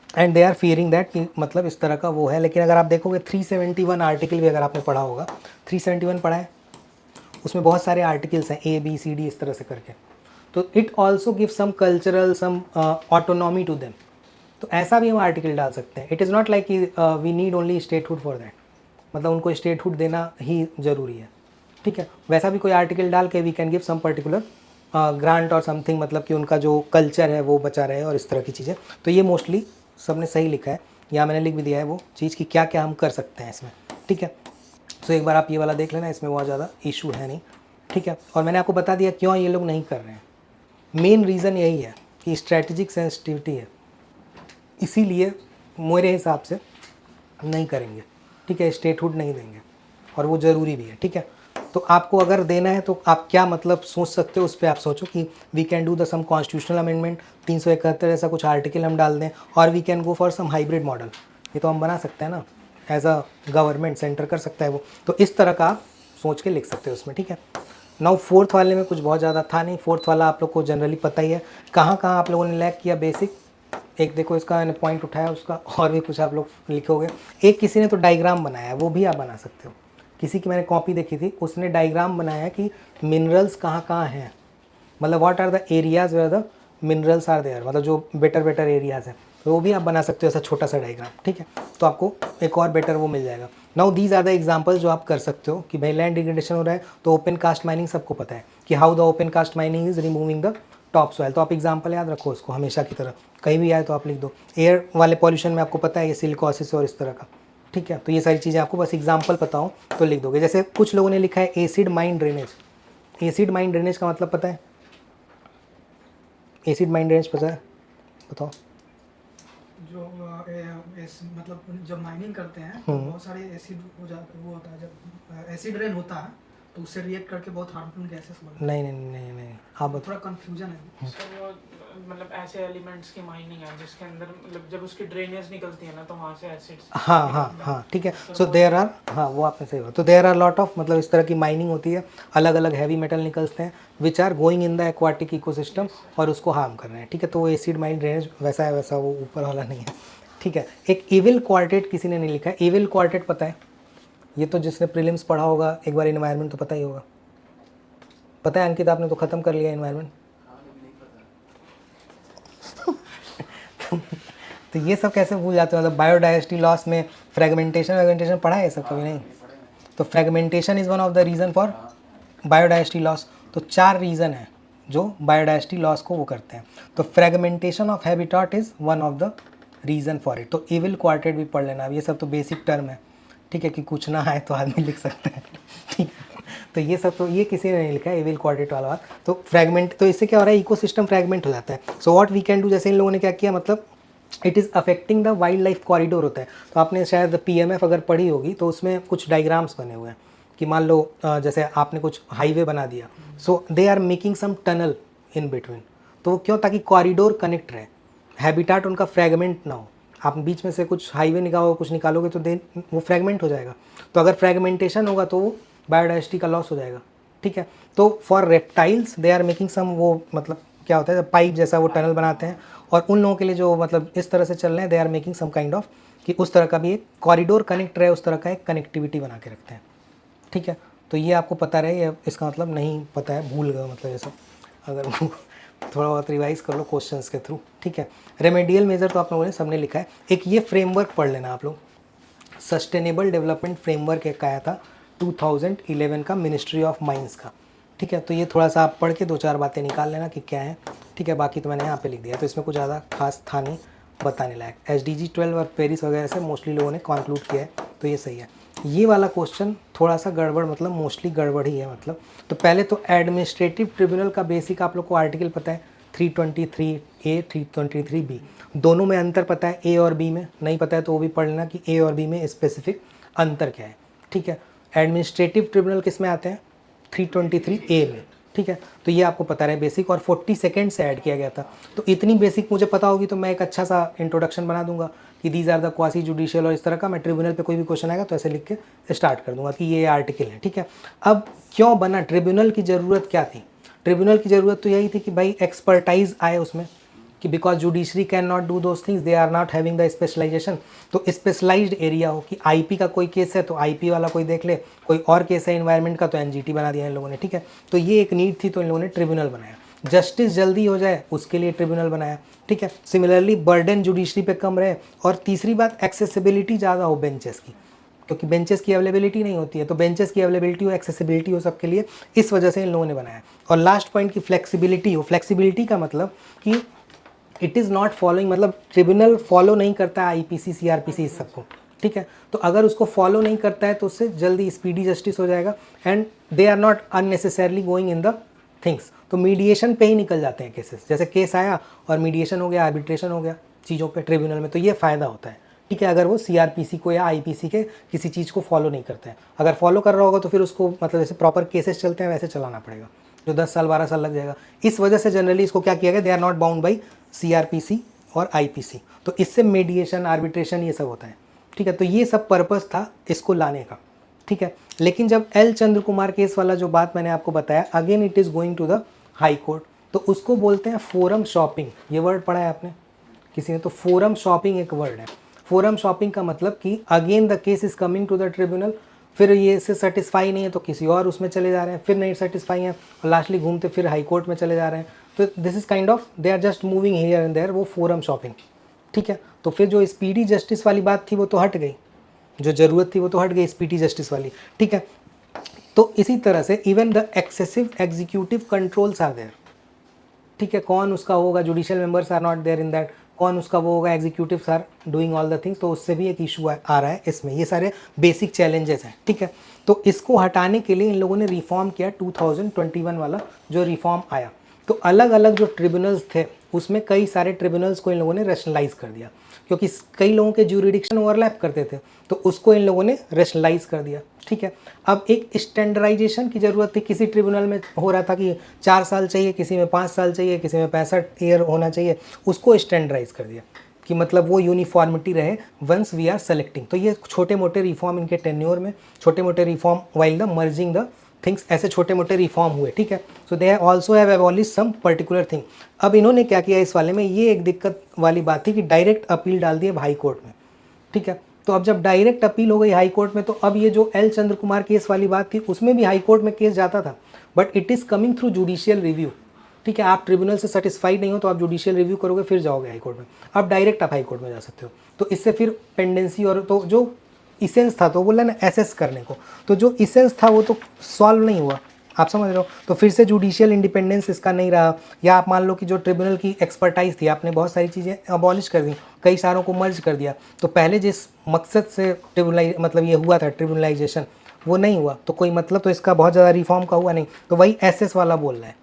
And they are fearing that कि मतलब इस तरह का वो है। लेकिन अगर आप देखोगे 371 आर्टिकल भी अगर आपने पढ़ा होगा, 371 पढ़ा है, उसमें बहुत सारे आर्टिकल्स हैं ABCD इस तरह से करके। तो it also give some cultural some autonomy to them. तो ऐसा भी हम आर्टिकल डाल सकते हैं। इट इज़ नॉट लाइक कि we need only statehood for that, मतलब उनको स्टेटहुड देना ही ज़रूरी है, ठीक है। वैसा भी कोई आर्टिकल डाल के we can give some particular grant और समथिंग, मतलब कि उनका जो कल्चर है वो बचा रहे और इस तरह की चीज़ें। तो ये मोस्टली सबने सही लिखा है, यहाँ मैंने लिख भी दिया है वो चीज़ कि क्या क्या हम कर सकते हैं इसमें, ठीक है। तो एक बार आप ये वाला देख लेना, इसमें बहुत ज़्यादा इशू है नहीं, ठीक है। और मैंने आपको बता दिया क्यों ये लोग नहीं कर रहे हैं। मेन रीज़न यही है कि स्ट्रैटेजिक सेंसिटिविटी है, इसीलिए मेरे हिसाब से नहीं करेंगे, ठीक है। स्टेटहुड नहीं देंगे और वो ज़रूरी भी है, ठीक है। तो आपको अगर देना है तो आप क्या मतलब सोच सकते हो, उस पर आप सोचो कि we can do the some constitutional amendment, 371 ऐसा कुछ आर्टिकल हम डाल दें, और we can go for some hybrid model. ये तो हम बना सकते हैं ना, एज अ गवर्नमेंट सेंटर कर सकता है वो। तो इस तरह का आप सोच के लिख सकते हो उसमें, ठीक है। नाउ 4th वाले में कुछ बहुत ज़्यादा था नहीं। 4th वाला आप लोग को जनरली पता ही है कहाँ कहाँ आप लोगों ने लैग किया। बेसिक एक देखो इसका मैंने पॉइंट उठाया उसका, और भी कुछ आप लोग लिखोगे। एक किसी ने तो डायग्राम बनाया है, वो भी आप बना सकते हो। किसी की मैंने कॉपी देखी थी, उसने डायग्राम बनाया है कि मिनरल्स कहाँ कहाँ हैं, मतलब what are the areas where the minerals are there, मतलब जो बेटर एरियाज़ हैं। तो वो भी आप बना सकते हो ऐसा छोटा सा डायग्राम, ठीक है। तो आपको एक और बेटर वो मिल जाएगा। Now these are the examples जो आप कर सकते हो कि भाई लैंड डिग्रेडेशन हो रहा है तो ओपन कास्ट माइनिंग सबको पता है कि how the open cast mining is removing the top soil. तो आप एग्जांपल याद रखो उसको हमेशा की तरह, कहीं भी आए तो आप लिख दो। एयर वाले पॉल्यूशन में आपको पता है ये सिलिकॉसिस और इस तरह का, ठीक है। तो ये सारी चीज़ें आपको बस एग्जाम्पल पता हो तो लिख दोगे। जैसे कुछ लोगों ने लिखा है acid mine drainage. Acid mine drainage का मतलब पता है? एसिड माइन ड्रेनेज पता है? बताओ। जो मतलब जब माइनिंग करते हैं तो बहुत सारे एसिड हो जाते, वो होता है जब एसिड रेन होता है तो उससे रिएक्ट करके बहुत हार्मफुल गैसेस बनते नहीं नहीं नहीं नहीं, हाँ हैं। बताओ। थोड़ा कंफ्यूजन है। सर वो मतलब ऐसे एलिमेंट्स की माइनिंग है जिसके अंदर मतलब जब उसकी ड्रेनेज निकलती है ना तो वहाँ से एसिड्स हाँ हाँ हाँ, ठीक है। सो देयर आर, हाँ वो आपने सही बोला। तो देयर आर लॉट ऑफ मतलब इस तरह की माइनिंग होती है, अलग अलग हैवी मेटल निकलते हैं which are going in the aquatic ecosystem और उसको हार्म कर रहे हैं, ठीक है। तो वो एसिड माइन ड्रेनेज वैसा है, वैसा वो ऊपर वाला नहीं है, ठीक है। एक इविल क्वार्टेट किसी ने नहीं लिखा है। इविल क्वार्टेट पता है? ये तो जिसने प्रीलिम्स पढ़ा होगा एक बार इन्वायरमेंट तो पता ही होगा। पता है अंकित, आपने तो ख़त्म कर लिया इन्वायरमेंट। तो ये सब कैसे भूल जाते हो? मतलब बायोडाइवर्सिटी लॉस में फ्रेगमेंटेशन पढ़ा है ये सब कभी नहीं? तो fragmentation is one of the reason for biodiversity loss. तो 4 रीज़न है जो बायोडाइवर्सिटी लॉस को वो करते हैं। तो fragmentation of habitat is one of the reason for it. तो इविल क्वार्टेट भी पढ़ लेना। अब ये सब तो बेसिक टर्म है, ठीक है, कि कुछ ना आए तो आदमी लिख सकते हैं, ठीक है। तो ये सब तो ये किसी ने नहीं लिखा है एविल क्वार्टेट वाला बात। तो फ्रैगमेंट, तो इससे क्या हो रहा है, इकोसिस्टम फ्रैगमेंट हो जाता है। So what we can do, जैसे इन लोगों ने क्या किया, मतलब it is affecting the wild life corridor होता है। तो आपने शायद PMF अगर पढ़ी होगी तो उसमें कुछ डायग्राम्स बने हुए हैं कि मान लो जैसे आपने कुछ हाईवे बना दिया, so they are making some tunnel in between. तो वो क्यों? ताकि कॉरिडोर कनेक्ट रहे, हैबिटाट उनका फ्रैगमेंट ना हो। आप बीच में से कुछ हाईवे निकालो, कुछ निकालोगे तो दे वो फ्रैगमेंट हो जाएगा। तो अगर फ्रैगमेंटेशन होगा तो वो बायोडाइवर्सिटी का लॉस हो जाएगा, ठीक है। तो for reptiles they are making some, वो मतलब क्या होता है, पाइप जैसा वो टनल बनाते हैं। और उन लोगों के लिए जो मतलब इस तरह से चल रहे हैं, they are making some kind of कि उस तरह का भी एक कॉरिडोर कनेक्ट रहे, उस तरह का एक कनेक्टिविटी बना के रखते हैं, ठीक है। तो ये आपको पता रहे, ये इसका मतलब नहीं पता है भूल गए मतलब ये सब, अगर थोड़ा बहुत रिवाइज कर लो क्वेश्चंस के थ्रू, ठीक है। रेमेडियल मेजर तो आप लोगों ने सबने लिखा है। एक ये फ्रेमवर्क पढ़ लेना आप लोग, सस्टेनेबल डेवलपमेंट फ्रेमवर्क एक आया था 2011 का, मिनिस्ट्री ऑफ माइंस का, ठीक है। तो ये थोड़ा सा आप पढ़ के 2-4 बातें निकाल लेना कि क्या है, ठीक है। बाकी तो मैंने यहाँ पे लिख दिया, तो इसमें कुछ ज़्यादा खास था नहीं बताने लायक। SDG 12 और पेरिस वगैरह से मोस्टली लोगों ने कंक्लूड किया है, तो ये सही है। ये वाला क्वेश्चन थोड़ा सा गड़बड़, मतलब मोस्टली गड़बड़ ही है मतलब। तो पहले तो एडमिनिस्ट्रेटिव ट्रिब्यूनल का बेसिक आप लोग को आर्टिकल पता है 323A 323B, दोनों में अंतर पता है, A और B में नहीं पता है तो वो भी पढ़ लेना कि A और B में स्पेसिफिक अंतर क्या है, ठीक है। एडमिनिस्ट्रेटिव ट्रिब्यूनल किस में आते हैं? 323A में, ठीक है। तो ये आपको पता रहे बेसिक, और 40 सेकेंड से ऐड किया गया था। तो इतनी बेसिक मुझे पता होगी तो मैं एक अच्छा सा इंट्रोडक्शन बना दूंगा कि these are the quasi judicial, और इस तरह का मैं ट्रिब्यूनल पे कोई भी क्वेश्चन आएगा तो ऐसे लिख के स्टार्ट कर दूंगा कि ये आर्टिकल है, ठीक है। अब क्यों बना ट्रिब्यूनल, की ज़रूरत क्या थी? ट्रिब्यूनल की ज़रूरत तो यही थी कि भाई एक्सपर्टाइज आए उसमें, कि because judiciary can not do those things, they are not having the specialisation. तो स्पेशलाइज्ड एरिया हो कि IP का कोई केस है तो IP वाला कोई देख ले, कोई और केस है इन्वायरमेंट का तो NGT बना दिया इन लोगों ने, ठीक है। तो ये एक नीड थी तो इन लोगों ने ट्रिब्यूनल बनाया, जस्टिस जल्दी हो जाए उसके लिए ट्रिब्यूनल बनाया, ठीक है। सिमिलरली बर्डन जुडिशरी पे कम रहे, और तीसरी बात एक्सेसिबिलिटी ज़्यादा हो बेंचेस की, क्योंकि बेंचेस की अवेलेबिलिटी नहीं होती है, तो बेंचेस की अवेलेबिलिटी हो, एक्सेसिबिलिटी हो सबके लिए, इस वजह से इन लोगों ने बनाया। और लास्ट पॉइंट की फ्लेक्सिबिलिटी हो। फ्लेक्सिबिलिटी का मतलब कि इट इज़ नॉट फॉलोइंग, मतलब ट्रिब्यूनल फॉलो नहीं करता है IPC CRPC इस सबको, ठीक है। तो अगर उसको फॉलो नहीं करता है तो उससे जल्दी स्पीडी जस्टिस हो जाएगा, and they are not unnecessarily going in the things. तो मीडिएशन पे ही निकल जाते हैं केसेस, जैसे केस आया और मीडिएशन हो गया, आर्बिट्रेशन हो गया चीज़ों पे ट्रिब्यूनल में, तो ये फ़ायदा होता है, ठीक है। अगर वो CRPC को या IPC के किसी चीज़ को फॉलो नहीं करते हैं, अगर फॉलो कर रहा होगा तो फिर उसको मतलब जैसे प्रॉपर केसेस चलते हैं वैसे चलाना पड़ेगा, जो 10 साल 12 साल लग जाएगा। इस वजह से जनरली इसको क्या किया गया, they are not bound by CRPC और IPC, तो इससे मीडिएशन, आर्बिट्रेशन ये सब होता है, ठीक है। तो ये सब पर्पस था इसको लाने का, ठीक है। लेकिन जब L चंद्र कुमार केस वाला जो बात मैंने आपको बताया, again it is going to the high court, तो उसको बोलते हैं फोरम शॉपिंग। ये वर्ड पढ़ा है आपने किसी ने? तो फोरम शॉपिंग एक वर्ड है। फोरम शॉपिंग का मतलब कि again the case is coming to the tribunal, फिर ये इससे सेटिस्फाई नहीं है तो किसी और उसमें चले जा रहे हैं, फिर नहीं सेटिस्फाई हैं और लास्टली घूमते फिर हाई कोर्ट में चले जा रहे हैं। तो this is kind of they are just moving here and there, वो फोरम शॉपिंग, ठीक है। तो फिर जो स्पीडी जस्टिस वाली बात थी वो तो हट गई, जो ज़रूरत थी वो तो हट गई स्पीडी जस्टिस वाली, ठीक है। तो इसी तरह से even the excessive executive controls are there, ठीक है। कौन उसका होगा, judicial members are not there in that, कौन उसका वो होगा, executives are doing all the things, तो उससे भी एक इशू आ रहा है इसमें। ये सारे बेसिक चैलेंजेस हैं, ठीक है। तो इसको हटाने के लिए इन लोगों ने रिफॉर्म किया 2021 वाला जो रिफॉर्म आया। तो अलग अलग जो ट्रिब्यूनल्स थे उसमें कई सारे ट्रिब्यूनल्स को इन लोगों ने रैशनलाइज कर दिया, क्योंकि कई लोगों के ज्यूरिडिक्शन ओवरलैप करते थे, तो उसको इन लोगों ने रैशनलाइज कर दिया, ठीक है। अब एक स्टैंडर्डाइजेशन की ज़रूरत थी, किसी ट्रिब्यूनल में हो रहा था कि 4 साल चाहिए, किसी में 5 साल चाहिए, किसी में 65 ईयर होना चाहिए, उसको स्टैंडर्डाइज कर दिया कि मतलब वो यूनिफॉर्मिटी रहे वंस वी आर सेलेक्टिंग। तो ये छोटे मोटे रिफॉर्म इनके टेन्योर में, छोटे मोटे reform while the merging the things, ऐसे छोटे मोटे रिफॉर्म हुए, ठीक है। So they also have abolish some particular thing. अब इन्होंने क्या किया इस वाले में, ये एक दिक्कत वाली बात थी कि डायरेक्ट अपील डाल दिए हाई कोर्ट में, ठीक है। तो अब जब डायरेक्ट अपील हो गई हाई कोर्ट में, तो अब ये जो एल चंद्र कुमार केस वाली बात थी उसमें भी हाई कोर्ट में केस जाता था, but it is coming through judicial review, ठीक है। आप ट्रिब्यूनल से सेटिस्फाइड नहीं हो तो आप जुडिशियल रिव्यू करोगे, फिर जाओगे हाई कोर्ट में, अब डायरेक्ट आप हाई कोर्ट में जा सकते हो। तो इससे फिर पेंडेंसी और तो जो इसेंस था, तो बोला ना एसेस करने को, तो जो इसेंस था वो तो सॉल्व नहीं हुआ, आप समझ रहे हो। तो फिर से जुडिशियल इंडिपेंडेंस इसका नहीं रहा, या आप मान लो कि जो ट्रिब्यूनल की एक्सपर्टाइज थी, आपने बहुत सारी चीज़ें अबॉलिश कर दी, कई सारों को मर्ज कर दिया, तो पहले जिस मकसद से ट्रिब्यूनलाइज मतलब ये हुआ था ट्रिब्यूनलाइजेशन, वो नहीं हुआ, तो कोई मतलब तो इसका बहुत ज़्यादा रिफॉर्म का हुआ नहीं। तो वही एसेस वाला बोल रहा है,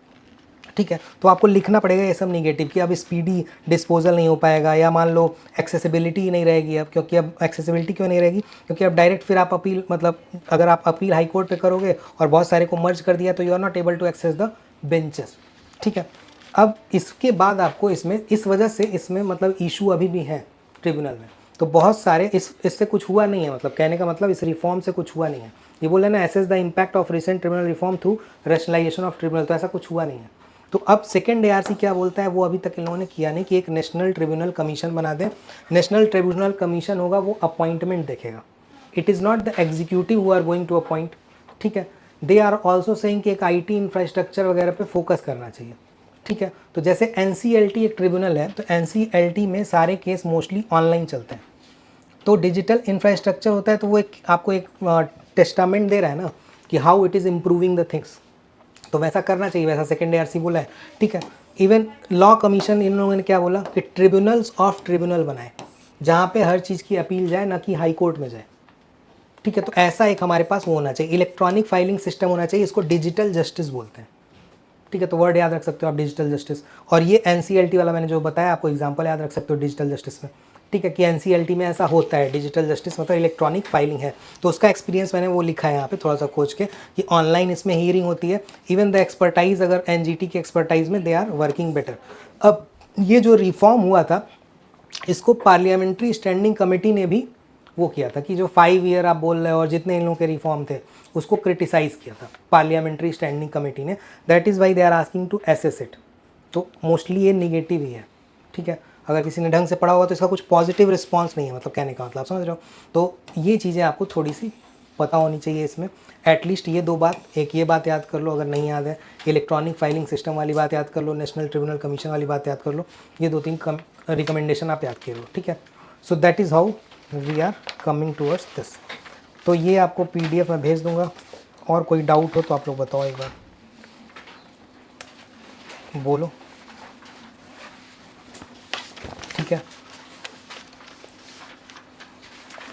ठीक है। तो आपको लिखना पड़ेगा ये सब निगेटिव कि अब स्पीडी डिस्पोजल नहीं हो पाएगा, या मान लो एक्सेसिबिलिटी ही नहीं रहेगी अब, क्योंकि अब एक्सेसिबिलिटी क्यों नहीं रहेगी, क्योंकि अब डायरेक्ट फिर आप अपील मतलब अगर आप अपील हाई कोर्ट पे करोगे और बहुत सारे को मर्ज कर दिया तो you are not able to access the benches, ठीक है। अब इसके बाद आपको इसमें इस वजह से इसमें मतलब इशू अभी भी है ट्रिब्यूनल में, तो बहुत सारे इससे कुछ हुआ नहीं है, मतलब कहने का मतलब इस रिफॉर्म से कुछ हुआ नहीं है। ये बोल रहे ना assess the impact of recent tribunal reform through rationalisation of tribunal, तो ऐसा कुछ हुआ नहीं है। तो अब सेकेंड ARC क्या बोलता है, वो अभी तक इन लोगों ने किया नहीं, कि एक नेशनल ट्रिब्यूनल कमीशन बना दें। नेशनल ट्रिब्यूनल कमीशन होगा, वो अपॉइंटमेंट देखेगा, it is not the executive who are going to appoint, ठीक है। दे आर ऑल्सो सेइंग कि एक IT इंफ्रास्ट्रक्चर वगैरह पे फोकस करना चाहिए, ठीक है। तो जैसे NCLT एक ट्रिब्यूनल है, तो NCLT में सारे केस मोस्टली ऑनलाइन चलते हैं, तो डिजिटल इंफ्रास्ट्रक्चर होता है, तो वो एक आपको एक टेस्टामेंट दे रहा है ना कि how it is improving the things, तो वैसा करना चाहिए, वैसा सेकेंड ARC बोला है, ठीक है। इवन लॉ कमीशन इन लोगों ने क्या बोला कि ट्रिब्यूनल्स ऑफ ट्रिब्यूनल बनाए, जहाँ पे हर चीज़ की अपील जाए, ना कि हाई कोर्ट में जाए, ठीक है। तो ऐसा एक हमारे पास वो होना चाहिए, इलेक्ट्रॉनिक फाइलिंग सिस्टम होना चाहिए, इसको डिजिटल जस्टिस बोलते हैं, ठीक है। तो वर्ड याद रख सकते हो आप, डिजिटल जस्टिस। और ये NCLT वाला मैंने जो बताया आपको एग्जाम्पल याद रख सकते हो डिजिटल जस्टिस में, ठीक है, कि NCLT में ऐसा होता है, डिजिटल जस्टिस मतलब इलेक्ट्रॉनिक फाइलिंग है। तो उसका एक्सपीरियंस मैंने वो लिखा है यहाँ पे थोड़ा सा खोज के, कि ऑनलाइन इसमें हियरिंग होती है, इवन द एक्सपर्टाइज अगर NGT की एक्सपर्टाइज में दे आर वर्किंग बेटर। अब ये जो रिफॉर्म हुआ था, इसको पार्लियामेंट्री स्टैंडिंग कमेटी ने भी वो किया था, कि जो 5 ईयर आप बोल रहे हो और जितने इन लोगों के रिफॉर्म थे उसको क्रिटिसाइज़ किया था पार्लियामेंट्री स्टैंडिंग कमेटी ने, that is why they are asking to assess it. तो मोस्टली ये निगेटिव ही है, ठीक है। अगर किसी ने ढंग से पढ़ा होगा तो इसका कुछ पॉजिटिव रिस्पॉन्स नहीं है, मतलब कहने का मतलब समझ रहे हो। तो ये चीज़ें आपको थोड़ी सी पता होनी चाहिए इसमें, एटलीस्ट ये 2 बात, एक ये बात याद कर लो अगर नहीं याद है, इलेक्ट्रॉनिक फाइलिंग सिस्टम वाली बात याद कर लो, नेशनल ट्रिब्यूनल कमीशन वाली बात याद कर लो, ये 2-3 रिकमेंडेशन आप याद कर लो, ठीक है। So that is how we are coming towards this. तो ये आपको PDF में भेज दूंगा, और कोई डाउट हो तो आप लोग बताओ, एक बार बोलो, ठीक है।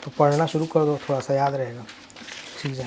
तो पढ़ना शुरू कर दो, थोड़ा सा याद रहेगा चीज़ें।